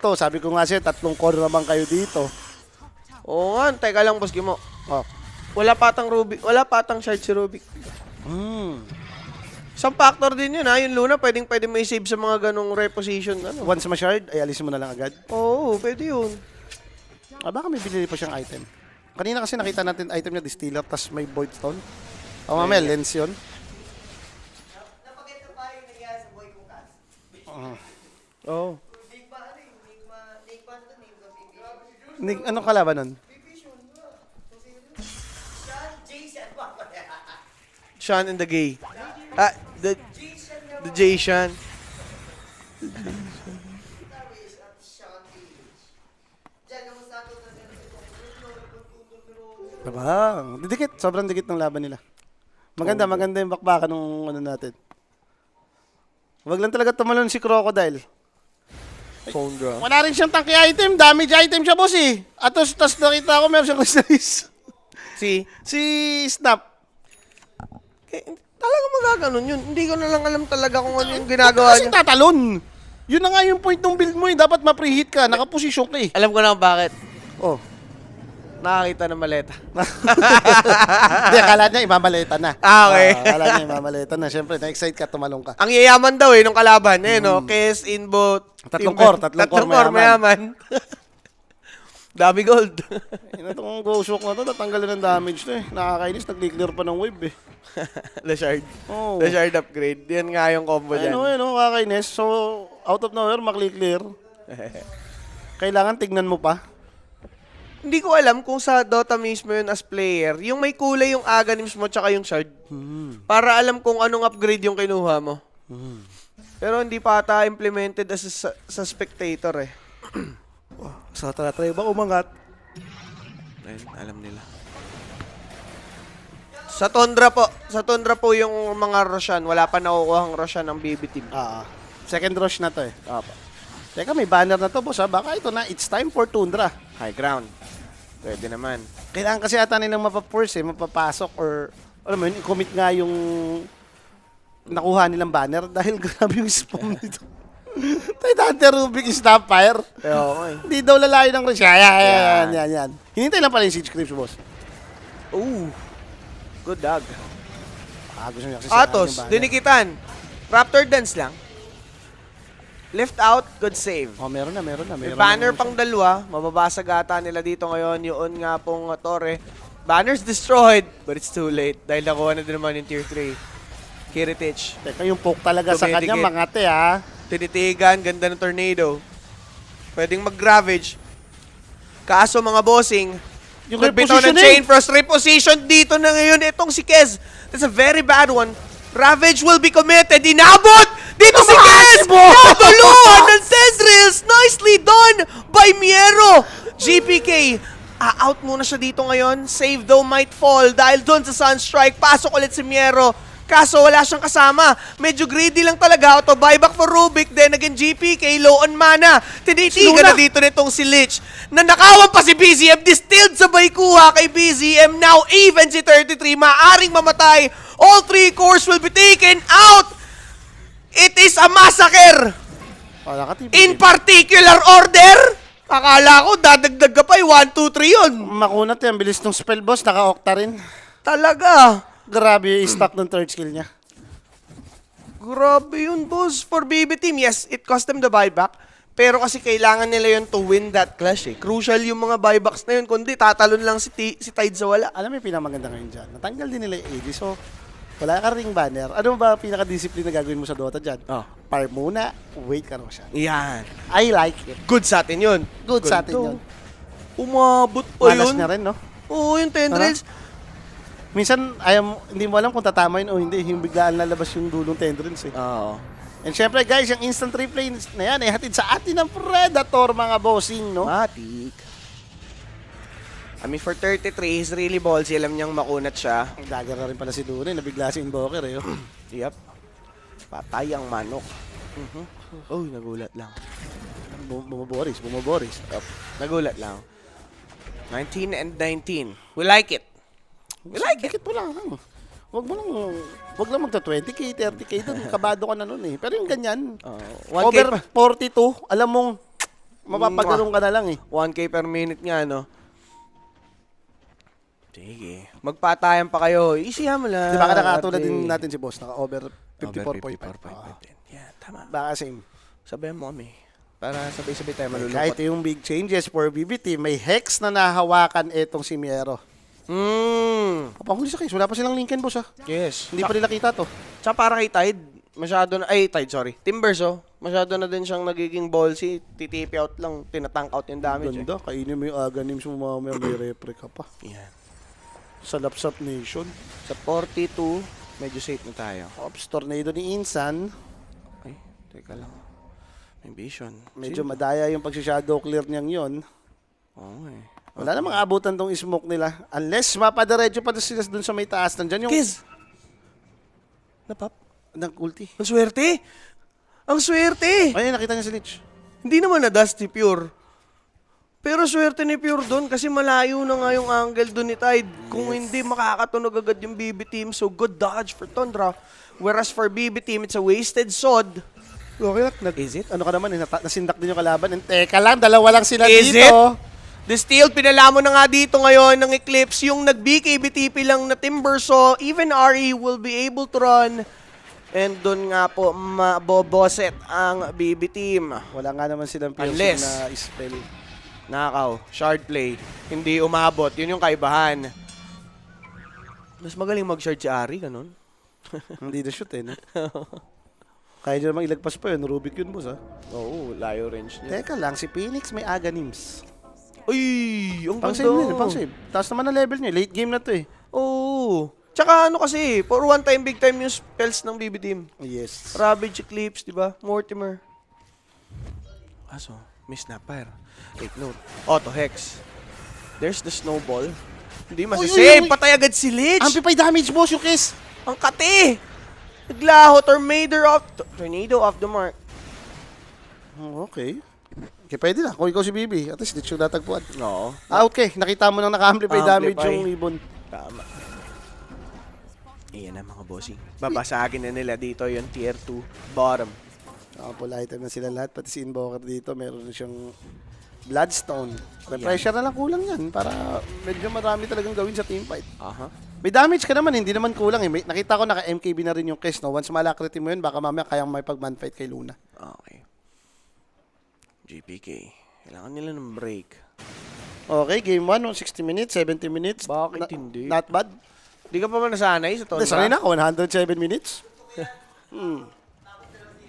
Speaker 2: to. Sabi ko nga sa'yo, 3 core naman kayo dito.
Speaker 1: Oo nga, teka lang, boss Gimo.
Speaker 2: Oh.
Speaker 1: Wala patang shard si Rubik. Isang factor din yun ha, yung Luna pwede may save sa mga ganong reposition.
Speaker 2: Once ma-shard, ay alisin mo na lang agad.
Speaker 1: Oo, pwede yun.
Speaker 2: Baka may binili pa siyang item. Kanina kasi nakita natin item niya, Distiller, tas may Void Stone. Mamaya, lens yun.
Speaker 1: Oo.
Speaker 2: Anong kalaban nun?
Speaker 1: Sean and the Gay. The Jay-Sean.
Speaker 2: Diba? Didikit. Sobrang dikit ng laban nila. Maganda yung bakbakan ng natin. Wag lang talaga tumalon si Crocodile.
Speaker 1: Phone drop.
Speaker 2: Wala rin siyang tanky item. Damage item siya, boss eh. At tapos nakita ko meron siyang Chrysalis. Si Snap.
Speaker 1: Talaga magaganon yun. Hindi ko na lang alam talaga kung ano yung ginagawa
Speaker 2: Kasi
Speaker 1: niya.
Speaker 2: tatalon. Yun na nga yung point ng build mo eh. Dapat ma-preheat ka. Nakaposisyon ka eh.
Speaker 1: Alam ko na kung bakit.
Speaker 2: Oh.
Speaker 1: Nakakita ng maleta.
Speaker 2: Hindi, akala niya imamaleta na.
Speaker 1: Okay.
Speaker 2: Akala niya imamaleta na. Siyempre, na-excite ka, tumalong ka.
Speaker 1: Ang yayaman daw nung kalaban. No? Kes, Inbot.
Speaker 2: Tatlong core
Speaker 1: mayaman. Dami gold.
Speaker 2: Itong Go-Shock na to, tatanggalin ng damage to eh. Nakakainis, nag-clear pa ng wave eh.
Speaker 1: The shard.
Speaker 2: Oh.
Speaker 1: The shard upgrade. Yan nga yung combo dyan.
Speaker 2: Kakainis. So, out of nowhere, makli-clear. Kailangan tignan mo pa.
Speaker 1: Hindi ko alam kung sa Dota mismo yun as player, yung may kulay yung Aganims mo tsaka yung shard. Para alam kung anong upgrade yung kinuha mo. Pero hindi pa ata implemented as sa spectator eh.
Speaker 2: So, try ba umangat?
Speaker 1: Ayun, alam nila. Sa Tundra po yung mga Roshan. Wala pa nakukuhang Roshan ng BB team.
Speaker 2: Second rush na to eh.
Speaker 1: Apa.
Speaker 2: Teka, may banner na to, boss ha. Baka ito na, it's time for Tundra.
Speaker 1: High ground. Pwede naman.
Speaker 2: Kailangan kasi ata nilang mapapurse eh, mapapasok or, alam mo yun, i-commit nga yung nakuha nilang banner dahil grabe yung spawn nito. Tidehunter Rubik is top fire.
Speaker 1: Okay.
Speaker 2: Hindi daw lalayo ng rush. Yan. Hinintay lang pala yung siege creeps, boss.
Speaker 1: Ooh. Good dog.
Speaker 2: Gusto niya kasi
Speaker 1: Atos,
Speaker 2: yung banner.
Speaker 1: dinikitan. Raptor dance lang. Left out, good save.
Speaker 2: Oh, meron na.
Speaker 1: May banner pang dalawa. Mababasag ata nila dito ngayon. Yun nga pong Torre. Banner's destroyed, but it's too late. Dahil nakuha na din naman yung tier 3. Kiritich.
Speaker 2: Teka, yung poke talaga sa kanya,
Speaker 1: Tumidikit.
Speaker 2: mangate ha.
Speaker 1: Tinitigan, ganda ng tornado. Pwedeng mag-ravage. Kaso mga bossing,
Speaker 2: Yung
Speaker 1: nagbitaw ng chain frost reposition dito na ngayon. Itong si Kez. That's a very bad one. Ravage will be committed. Inabot! Dito si Kez! Natuluan ng Cezreals! Nicely done by Miero! GPK, out muna siya dito ngayon. Save though might fall dahil doon sa Sunstrike. Pasok ulit si Miero. Kaso wala siyang kasama. Medyo greedy lang talaga. Auto buyback for Rubik. Then again, GPK, low on mana. Tinitigan na dito nitong si Lich. Nanakawan pa si BZM. Distilled sabay kuha kay BZM. Now even si 33. Maaring mamatay. All 3 cores will be taken out. It is a massacre. In particular order. Akala ko dadagdag ka pa. 1, 2, 3 yun.
Speaker 2: Makunat yan. Bilis ng spell, boss. Naka-octa rin.
Speaker 1: Talaga.
Speaker 2: Grabe yung stock ng third skill niya.
Speaker 1: Grabe yun, boss. For BB team, yes, it cost them the buyback. Pero kasi kailangan nila yun to win that clash eh. Crucial yung mga buybacks na yun. Kundi tatalon lang si Tide sa wala.
Speaker 2: Alam mo yung pinamaganda ngayon dyan? Natanggal din nila yung AD. So, wala ka ring banner. Ano ba pinaka-discipline na gagawin mo sa Dota dyan? Farm muna, wait ka naman siya.
Speaker 1: Yan.
Speaker 2: I like it.
Speaker 1: Good sa atin yun.
Speaker 2: Good sa atin yun.
Speaker 1: Umabot pa
Speaker 2: Malas
Speaker 1: yun.
Speaker 2: na rin, no?
Speaker 1: Oo, yung tendrils.
Speaker 2: Minsan, hindi mo alam kung tatama yun o hindi. Yung biglaan lalabas yung dulong tendrils eh.
Speaker 1: Oo.
Speaker 2: And syempre guys, yung instant replay na yan, hatid sa atin ng Predator mga bossing, no?
Speaker 1: Matik. I mean, for 33, he's really ballsy. Alam niyang makunat siya.
Speaker 2: Dagger na rin pala si Dune. Nabigla si Invoker eh.
Speaker 1: Yep. Patay ang manok. Oh, nagulat lang.
Speaker 2: Bumaboris.
Speaker 1: Yep. Nagulat lang. 19 and 19. We like it. We like it.
Speaker 2: Dikit mo lang. Wag lang magta 20k, 30k doon. Kabado ka na nun eh. Pero yung ganyan,
Speaker 1: 1K
Speaker 2: over
Speaker 1: pa.
Speaker 2: 42, alam mong mapapagalong ka na lang eh.
Speaker 1: 1K per minute nga, no? Sige. Magpatayan pa kayo. Isihan mo lang.
Speaker 2: Di ba nakatulad din natin si boss, naka-over 54.5.
Speaker 1: Yeah, tama.
Speaker 2: Baka same.
Speaker 1: Sabihan mo kami. Para sabay-sabay tayo malulungkot.
Speaker 2: Kahit yung big changes for BBT, may hex na nahawakan etong si Miero. Panghuli sa case, wala pa silang Lincoln boss ha.
Speaker 1: Yes.
Speaker 2: Hindi pa nila kita to.
Speaker 1: Tsaka para kay Tide, masyado na, Tide, sorry. Timbers, masyado na din siyang nagiging ballsy. TTP out lang, tinatank out yung damage.
Speaker 2: Ganda, kainin mo yung Aghanim mo mamaya may repre ka pa.
Speaker 1: Yan.
Speaker 2: Sa Lapsap Nation.
Speaker 1: Sa 42, medyo safe na tayo.
Speaker 2: Ops, tornado ni Insan.
Speaker 1: Ay, teka lang. May vision.
Speaker 2: Medyo madaya yung pag-shadow clear niyang yon.
Speaker 1: Okay.
Speaker 2: Wala namang abutan tong smoke nila. Unless mapadiretso pa sila dun sa may taas. Nandyan yung...
Speaker 1: Kiz! Napap?
Speaker 2: Nag-ulti.
Speaker 1: Ang swerte! Ang swerte!
Speaker 2: Ayun, nakita niya si Lich.
Speaker 1: Hindi naman na Dusty Pure. Pero swerte ni Pure doon kasi malayo na nga yung angle doon ni Tide. Kung hindi, makakatunog agad yung BB team. So, good dodge for Tundra. Whereas for BB team, it's a wasted sod.
Speaker 2: Okay lang.
Speaker 1: Is it?
Speaker 2: Ano ka naman, nasindak din yung kalaban. And teka lang, dalawa lang sila
Speaker 1: Is
Speaker 2: dito.
Speaker 1: it? The Steel, pinala mo na nga dito ngayon ng Eclipse. Yung nag-BKBTP lang na Timbersaw, even RE will be able to run. And doon nga po, maboboset ang BB team.
Speaker 2: Wala nga naman silang piercing
Speaker 1: Unless-
Speaker 2: na spell.
Speaker 1: Nakaw, shard play. Hindi umabot. Yun yung kaibahan. Mas magaling mag-shard si Ari, ganun.
Speaker 2: Hindi na shoot eh. No? Kaya nyo namang ilagpas pa yun. Rubik yun, boss ha.
Speaker 1: Oo, layo range niya.
Speaker 2: Teka lang, si Phoenix may Aghanims.
Speaker 1: Uy, ang
Speaker 2: Pang-save
Speaker 1: ganda.
Speaker 2: yun, pang-save. Taas naman na level niya. Late game na to eh.
Speaker 1: Oo. Tsaka ano kasi, for one time, big time yung spells ng BB team.
Speaker 2: Yes.
Speaker 1: Ravage, Eclipse, di ba? Mortimer. Aso, may snapper. Take note. Auto Hex. There's the snowball. Hindi
Speaker 2: Uy,
Speaker 1: masasave.
Speaker 2: uy, uy.
Speaker 1: Patay agad si Lich.
Speaker 2: Amplify damage, boss, yung kiss.
Speaker 1: Ang kati. Naglaho. Tornado off the mark.
Speaker 2: Okay. Okay, pwede na. Kung ikaw si BB, at least dito yung natagpuan.
Speaker 1: Oo.
Speaker 2: Okay. Nakita mo nang naka-amplify damage yung ibon.
Speaker 1: Tama. Iyan na mga bossing. Babasagin na nila dito yung tier 2 bottom.
Speaker 2: Full item na sila lahat. Pati si Invoker dito, meron na siyang Bloodstone. Pressure na lang kulang yan para medyo marami talagang gawin sa teamfight.
Speaker 1: Aha.
Speaker 2: May damage ka naman, hindi naman kulang eh. Nakita ko naka-MKB na rin yung Kes, no? Once malakriti mo yun, baka mamaya kayang may pag-manfight kay Luna.
Speaker 1: Okay. GPK. Kailangan nila ng break.
Speaker 2: Okay, game 1, 60 minutes, 70 minutes.
Speaker 1: Bakit hindi?
Speaker 2: Not bad.
Speaker 1: Di ka pa ba nasanay sa Tundra?
Speaker 2: Sanay na ako, 107 minutes.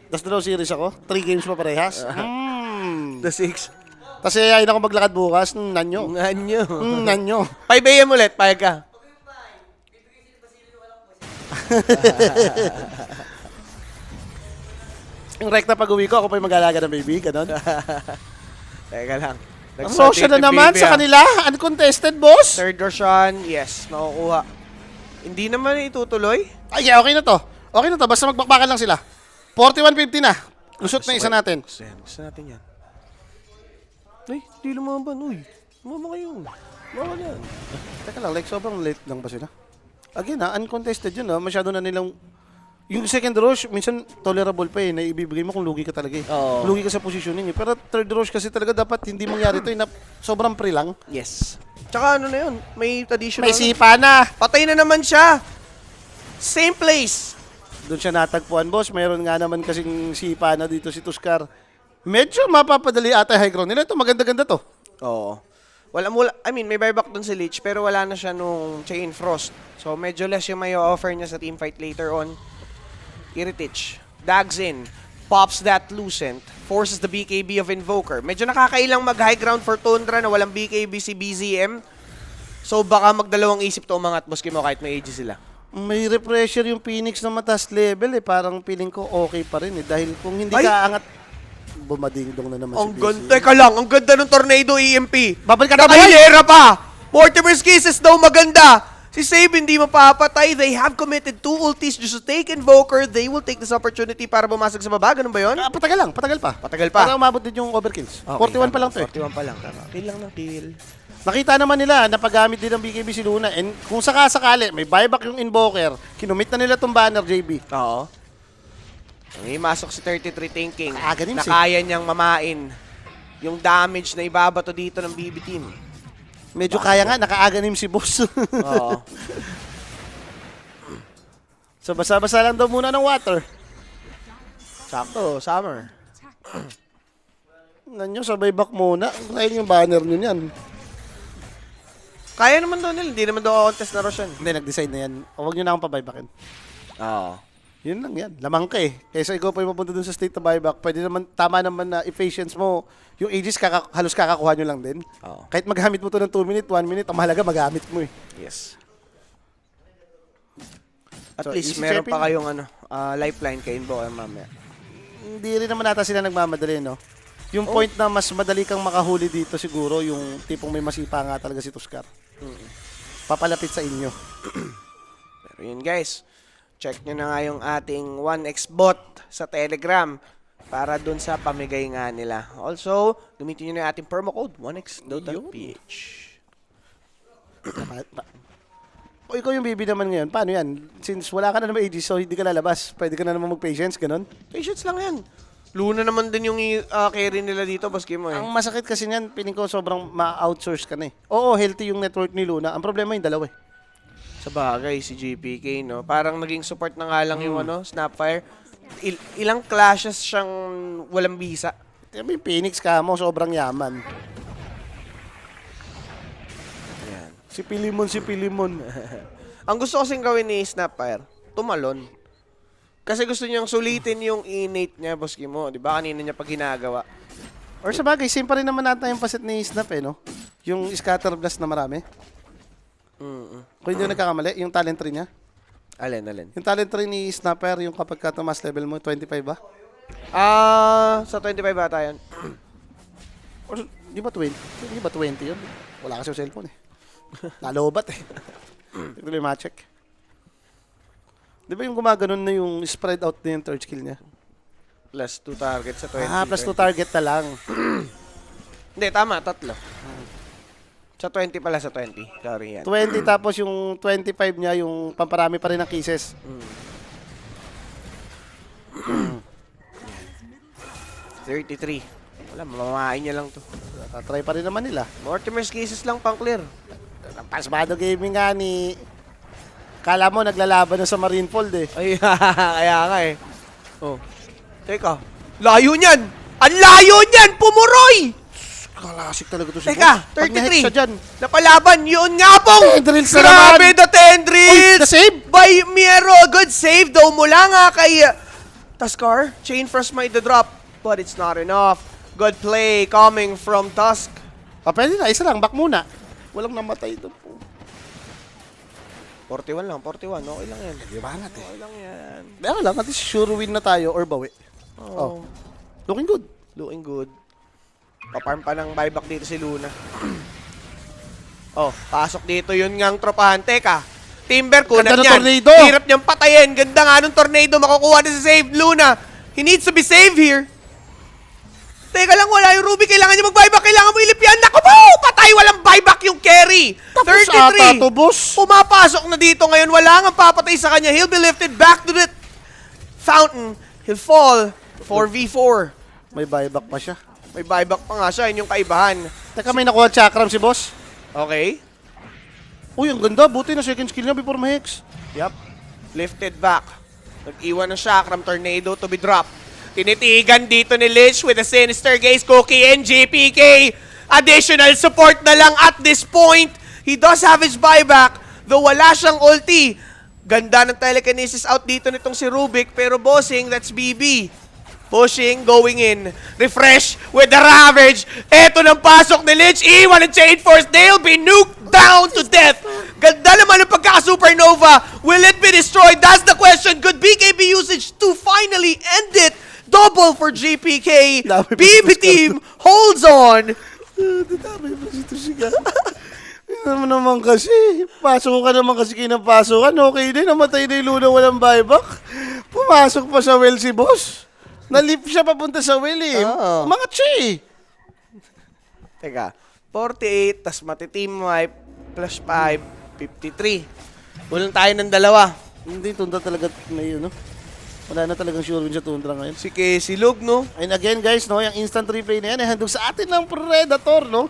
Speaker 2: Tapos dalaw series ako, 3 games pa parehas.
Speaker 1: The 6.
Speaker 2: Kasi ayayin ako maglakad bukas, nanyo.
Speaker 1: Nanyo.
Speaker 2: Nanyo.
Speaker 1: 5 AM ulit, payag ka.
Speaker 2: Yung rekta pag-uwi ko, ako pa yung mag-alaga ng baby, ganon.
Speaker 1: Teka lang.
Speaker 2: Ang Roshan na naman sa kanila, uncontested, boss.
Speaker 1: Third Roshan, yes, makukuha. Hindi naman itutuloy.
Speaker 2: Ay, okay na to. Okay na to, basta magbakbakan lang sila. 41-50 na. Lusot na isa natin.
Speaker 1: Gusto natin yan. Ay, di lumaban. Uy, lumama kayo. Bawal yan.
Speaker 2: Teka lang, like sobrang late lang ba sila? Again uncontested yun masyado na nilang... Yung second rush, minsan tolerable pa eh, na ibibigay mo kung lugi ka talaga eh.
Speaker 1: Oo.
Speaker 2: Lugi ka sa positioning eh. Pero third rush kasi talaga dapat hindi mangyari ito eh, na sobrang pre lang.
Speaker 1: Yes. Tsaka ano na yun, may traditional.
Speaker 2: May sipa na!
Speaker 1: Patay na naman siya. Same place.
Speaker 2: Doon siya natagpuan, boss. Mayroon nga naman kasing sipa na dito si Tuskar. Medyo mapapadali ata high ground nila. Ito, maganda-ganda to.
Speaker 1: Oo. I mean, may buyback dun si Lich, pero wala na siya nung Chain Frost. So, medyo less yung may offer niya sa teamfight later on. Kiritich, dags in, pops that Lucent, forces the BKB of Invoker. Medyo nakakailang mag-high ground for Tundra na walang BKB si BZM. So, baka magdalawang isip to umangat, boski mo, kahit may AG sila.
Speaker 2: May repressure yung Phoenix na mataas level eh. Parang feeling ko okay pa rin eh. Dahil kung hindi
Speaker 1: Ay!
Speaker 2: ka angat, bumadingdong na naman
Speaker 1: Ang
Speaker 2: si BC.
Speaker 1: ganda, teka lang, ang ganda ng Tornado EMP.
Speaker 2: Babalik ka na ba?
Speaker 1: Kabulera pa! Mortimer's Kisses daw maganda. Si Save hindi mapapatay. They have committed 2 ultis just to take Invoker. They will take this opportunity para bumasag sa baba. Ganun ba yun?
Speaker 2: Patagal pa.
Speaker 1: Patagal pa.
Speaker 2: Para umabot din yung overkills.
Speaker 1: Okay,
Speaker 2: 41 pa
Speaker 1: tama.
Speaker 2: lang to eh.
Speaker 1: 41 pa lang. Tama. Kill lang ng kill.
Speaker 2: Nakita naman nila na paggamit din ng BKB si Luna. And kung sakasakali, may buyback yung Invoker. Kinumit na nila tong banner, JB.
Speaker 1: Oo. May masok si 33 thinking
Speaker 2: Kaaga
Speaker 1: na
Speaker 2: si.
Speaker 1: kaya niyang mamain yung damage na ibabato dito ng BB team.
Speaker 2: Medyo kaya nga, nakaaganim si boss.
Speaker 1: Oo.
Speaker 2: So basa-basa lang daw muna ng water.
Speaker 1: Sakto, summer.
Speaker 2: Nanyo, sabay back muna. Kaya yung banner nyo yan.
Speaker 1: Kaya naman daw nila. Hindi naman daw contest na Roshan.
Speaker 2: Hindi, nag-decide na yan. Huwag nyo na akong pabuybacken.
Speaker 1: Oo.
Speaker 2: Yun lang yan. Lamang ka eh. Kaysa ikaw pa yung mapunta dun sa state na buyback, pwede naman, tama naman na i-patience mo. Yung ages, halos kakakuha nyo lang din.
Speaker 1: Oo.
Speaker 2: Kahit maghamit mo to ng 2 minute, 1 minute, ang mahalaga magamit mo eh.
Speaker 1: Yes. At
Speaker 2: So,
Speaker 1: least
Speaker 2: easy
Speaker 1: meron
Speaker 2: check-in.
Speaker 1: pa kayong lifeline kay Invoker mamaya.
Speaker 2: Hindi rin naman nata sila nagmamadali, no? Yung point na mas madali kang makahuli dito siguro, yung tipong may masipa nga talaga si Tuskar. Papalapit sa inyo.
Speaker 1: Pero yun guys, check nyo na nga yung ating 1x bot sa Telegram para dun sa pamigay nga nila. Also, gamitin nyo na yung ating promo code 1xDota.ph.
Speaker 2: O ikaw yung baby naman ngayon, paano yan? Since wala ka na naman ages, so hindi ka lalabas, pwede ka na naman mag-patience, ganun?
Speaker 1: Patience lang yan. Luna naman din yung carry nila dito, Boss Kim.
Speaker 2: Ang masakit kasi niyan, piling ko sobrang ma-outsource ka na eh. Oo, healthy yung network ni Luna. Ang problema yung dalawa eh.
Speaker 1: Sa bagay, si GPK, no? Parang naging support na nga lang yung Snapfire. Ilang clashes siyang walang bisa.
Speaker 2: Yung Phoenix ka mo, sobrang yaman.
Speaker 1: Ayan.
Speaker 2: Si Pilimon.
Speaker 1: Ang gusto kasing gawin ni Snapfire, tumalon. Kasi gusto niyang sulitin yung innate niya, Boss Kim mo. Di ba? Kanina niya pag ginagawa.
Speaker 2: Or sa bagay, same pa rin naman natin yung pasit ni Snap eh, no? Yung scatter blast na marami. Kung hindi nagkakamali, yung talent tree niya.
Speaker 1: Alin?
Speaker 2: Yung talent tree ni Snapper, yung kapag ka tumas level mo, 25 ba?
Speaker 1: Sa 25 bata yan.
Speaker 2: Or di ba 20? Di ba 20 yun? Wala kasi yung cellphone eh. Nalobat eh. Hindi ko yung ma-check. Di ba yung gumaganon na yung spread out na yung third skill niya?
Speaker 1: Plus 2 targets sa 20.
Speaker 2: Plus 2 target na lang.
Speaker 1: Hindi, tama. 3. Sa 20 pala, sa 20. Sorry yan.
Speaker 2: 20 tapos yung 25 niya, yung pamparami pa rin ng cases.
Speaker 1: 33. Wala, mamamain niya lang to.
Speaker 2: Try pa rin naman nila.
Speaker 1: Mortimer's Cases lang pang clear.
Speaker 2: Pasmado gaming nga ni... Kala mo naglalaban na sa Marineford eh.
Speaker 1: Ay, kaya nga eh. Oh. Teka. Layo niyan! Ang layo niyan! Pumuroy!
Speaker 2: Classic talaga to si
Speaker 1: Teka,
Speaker 2: Boss. Pag na-hex
Speaker 1: 33.
Speaker 2: siya dyan.
Speaker 1: Napalaban, yun nga pong!
Speaker 2: Tendrils na
Speaker 1: Grabe
Speaker 2: naman!
Speaker 1: the Tendrils!
Speaker 2: Uy, na-save!
Speaker 1: By Miero, good save daw mula nga kay Tuskar. Chain Frost might the drop, but it's not enough. Good play coming from Tusk.
Speaker 2: Pwede na, isa lang, back muna. Walang namatay doon po.
Speaker 1: 41 lang, 41. Okay lang yan.
Speaker 2: Di ba natin?
Speaker 1: Okay lang yan.
Speaker 2: Meron lang, at least sure win na tayo or bawi.
Speaker 1: Oh.
Speaker 2: Looking good.
Speaker 1: Looking good. Paparm pa ng buyback dito si Luna. Oh, pasok dito yun ngang tropahan. Teka, Timber, kunat
Speaker 2: Ganda ng
Speaker 1: niyan.
Speaker 2: tornado.
Speaker 1: Hirap niyang patayin. Ganda nga nung tornado. Makukuha na si save Luna. He needs to be saved here. Teka lang, wala yung Ruby. Kailangan niya mag-buyback. Kailangan mo ilip yan. Naku po! Patay! Walang buyback yung carry.
Speaker 2: Tapos
Speaker 1: 33.
Speaker 2: ata to, boss.
Speaker 1: Pumapasok na dito ngayon. Wala nga papatay sa kanya. He'll be lifted back to the fountain. He'll fall. 4v4.
Speaker 2: May buyback pa siya.
Speaker 1: May buyback pa nga siya. Yun yung kaibahan.
Speaker 2: Teka, may nakuha chakram si boss.
Speaker 1: Okay.
Speaker 2: Uy, ang ganda. Buti na second skill niya before ma-hex.
Speaker 1: Yup. Lifted back. Nag-iwan ng Chakram Tornado to be dropped. Tinitigan dito ni Lich with a Sinister Gaze, Cookie, and GPK. Additional support na lang at this point. He does have his buyback, though wala siyang ulti. Ganda ng telekinesis out dito nitong si Rubik, pero bossing, that's BB. Pushing, going in. Refresh with the Ravage. Eto ng pasok ni Lich. Iwan ng Chain Force. They'll be nuked down to death. Ganda naman ng pagkaka-supernova. Will it be destroyed? That's the question. Good BKB usage to finally end it. Double for GPK. BB team holds on.
Speaker 2: naman kasi. Pasok ka naman kasi kinapasukan. Okay din, namatay na yung Luna, walang buyback. Pumasok pa sa well si boss. Nalip siya papunta sa well eh.
Speaker 1: Oo.
Speaker 2: Mga chi.
Speaker 1: Teka, 48, tas mati-team wipe, plus 5, 53. Kulang tayo ng dalawa.
Speaker 2: Hindi, Tundra talaga may no? Wala na talagang sure win sa Tundra ngayon.
Speaker 1: Si Silog, no?
Speaker 2: And again guys, no, yung instant replay na yan, handog sa atin ng Predator, no?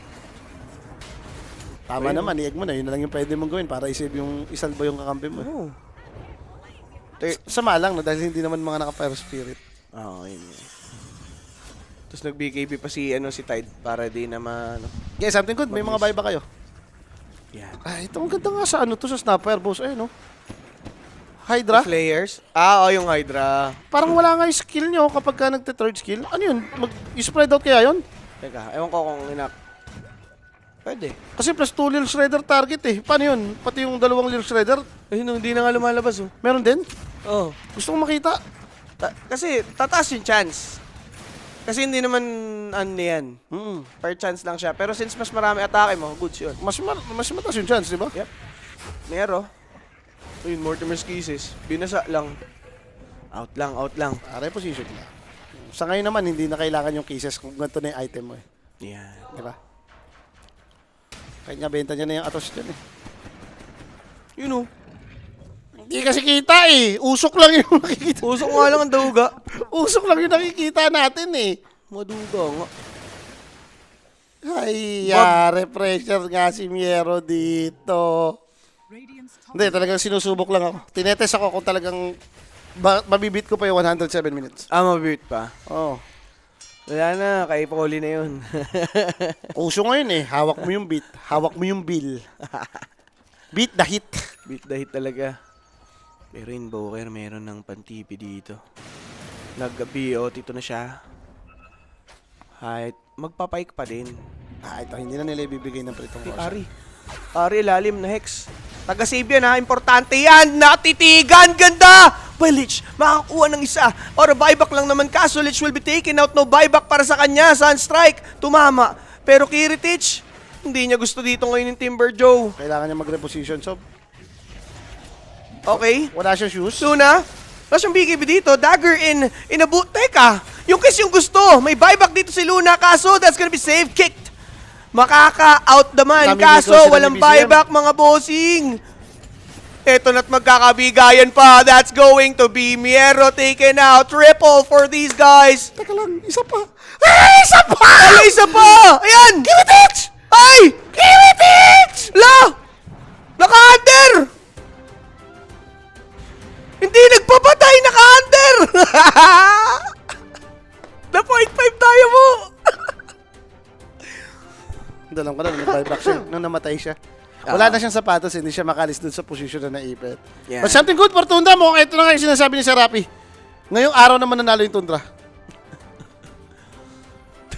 Speaker 2: Tama naman, i-egg mo na. Yun na lang yung pwede mong gawin para isave yung isalba yung kakampi mo.
Speaker 1: Oo.
Speaker 2: Sama lang, no? Dahil hindi naman mga naka-fire spirit.
Speaker 1: Oo, yun. Tapos nag-BKB pa si Tide para di na
Speaker 2: Yeah, something good. May mga buyback kayo.
Speaker 1: Yan.
Speaker 2: Ay, ito ang ganda nga sa sa Snapper, boss. Ayun, no? Hydra.
Speaker 1: Flayers? Yung Hydra.
Speaker 2: Parang wala nga yung skill nyo kapag ka nagte-third skill. Ano yun? Mag-spread out kaya yun?
Speaker 1: Teka, ewan ko kung Pwede.
Speaker 2: Kasi plus 2 Lil Shredder target eh. Paano yun? Pati yung dalawang Lil Shredder,
Speaker 1: Ayun, hindi na nga lumalabas, oh.
Speaker 2: meron din?
Speaker 1: Oh.
Speaker 2: Gusto kong makita.
Speaker 1: Kasi tataas yung chance. Kasi hindi naman yan. Per chance lang siya. Pero since mas marami atake mo, goods yun.
Speaker 2: Mas mataas yung chance, di ba?
Speaker 1: Yep. Mero. Ayun, Mortimer's Kisses. Binasa lang. Out lang.
Speaker 2: Pare position na. Sa ngayon naman, hindi na kailangan yung cases kung ganito na yung item mo eh.
Speaker 1: Yan.
Speaker 2: Di ba? Kahit nga benta niya na yung Atos dyan eh.
Speaker 1: You know.
Speaker 2: Hindi kasi kita eh. Usok lang yung nakikita.
Speaker 1: Usok nga lang ang dahuga.
Speaker 2: Usok lang yung nakikita natin eh.
Speaker 1: Maduga nga.
Speaker 2: Ay, yare, pressure nga si Miero dito. Hindi, talagang sinusubok lang ako. Tinetest ako kung talagang mabibit ko pa yung 107 minutes.
Speaker 1: Mabit pa.
Speaker 2: Oo.
Speaker 1: Wala na, kay Poli na yun.
Speaker 2: Uso ngayon eh. Hawak mo yung beat. Hawak mo yung bill. Beat the hit.
Speaker 1: Beat the hit talaga. Pero Invoker, meron ng pantipi dito. Nag-BO, tito na siya. Height, magpapike pa din.
Speaker 2: Ito, hindi na nila ibibigay ng pritong Roshan.
Speaker 1: Ari, lalim na Hex. Taga-save yan ha, importante yan. Natitigan, ganda! Well, Lich, makakuha ng isa. Or buyback lang naman kaso, Lich will be taken out. No buyback para sa kanya. Sunstrike, tumama. Pero Kiritich, hindi niya gusto dito ngayon yung Timber Joe.
Speaker 2: Kailangan niya mag-reposition. So,
Speaker 1: Okay.
Speaker 2: wala siya shoes.
Speaker 1: Luna, wala siyang BKB dito. Dagger in a boot. Teka, yung kiss yung gusto. May buyback dito si Luna. Kaso, that's gonna be save kicked. Makaka-out naman.
Speaker 2: Dami
Speaker 1: Kaso,
Speaker 2: negosyo ng
Speaker 1: walang
Speaker 2: BCM.
Speaker 1: buyback mga bossing. Eto na't magkakabigayan pa. That's going to be Miero taken out. Triple for these guys.
Speaker 2: Teka lang, isa pa. Ay, isa pa!
Speaker 1: Ay, isa pa! Ayan!
Speaker 2: Kiritich!
Speaker 1: Ay!
Speaker 2: Kiritich!
Speaker 1: La! Naka-under! Hindi nagpapatay, naka-under! Na 0.5 tayo mo!
Speaker 2: Dalam ko na, nag-buyback siya. Nung namatay siya. Wala na siyang sapatos, hindi siya makalis dun sa position na naipit.
Speaker 1: Yeah.
Speaker 2: But something good for Tundra mo. Ito na nga yung sinasabi ni Serapi. Ngayong araw naman nanalo yung Tundra.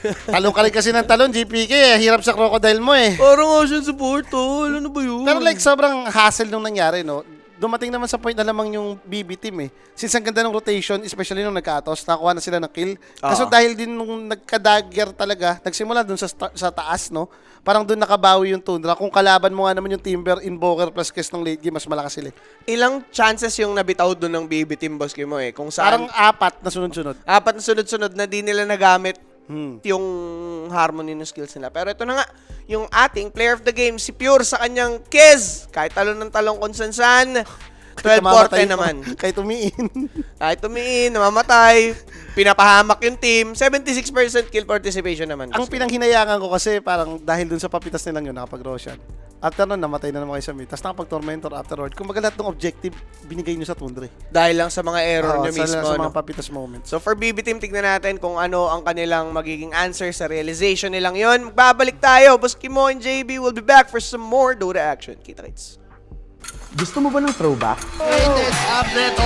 Speaker 2: Talong ka rin kasi ng talon, GPK eh. Hirap sa crocodile mo eh.
Speaker 1: Parang Ocean support, tol. Ano ba yun?
Speaker 2: Pero like, sobrang hassle nung nangyari, no? Dumating naman sa point na lamang yung BB team eh. Since ang ganda ng rotation, especially nung nagka-atos, nakakuha na sila ng kill. Kaso dahil din nung nagka-dagger talaga, nagsimula dun sa taas, no? Parang dun nakabawi yung Tundra. Kung kalaban mo nga naman yung Timber, Invoker plus Kiss ng late game, mas malakas sila.
Speaker 1: Ilang chances yung nabitaw dun ng BB team boss mo eh? Kung saan?
Speaker 2: Parang 4 na sunod-sunod.
Speaker 1: 4 na sunod-sunod na di nila nagamit yung harmony ng skills nila. Pero ito na nga, yung ating player of the game, si Pure sa kanyang Kiz. Kahit talon ng talong kung san-san. 12-40 naman.
Speaker 2: Kahit tumiin.
Speaker 1: Kahit tumiin, namamatay, pinapahamak yung team, 76% kill participation naman.
Speaker 2: Ang pinanghinayangan ko kasi parang dahil dun sa papitas nilang yun, nakapag-Roshan. After nun, namatay na naman kayo sa mid. Tapos nakapag-Tormentor afterward. Kumbaga lahat ng objective, binigay nyo sa Tundra.
Speaker 1: Dahil lang sa mga error nyo mismo.
Speaker 2: Sa
Speaker 1: No?
Speaker 2: mga papitas moments.
Speaker 1: So for BB Team, tignan natin kung ano ang kanilang magiging answer sa realization nilang yon. Magbabalik tayo. Boss Kimo and JB will be back for some more Dota action. Kita-kits.
Speaker 3: Gusto mo ba ng throwback?
Speaker 4: Latest update of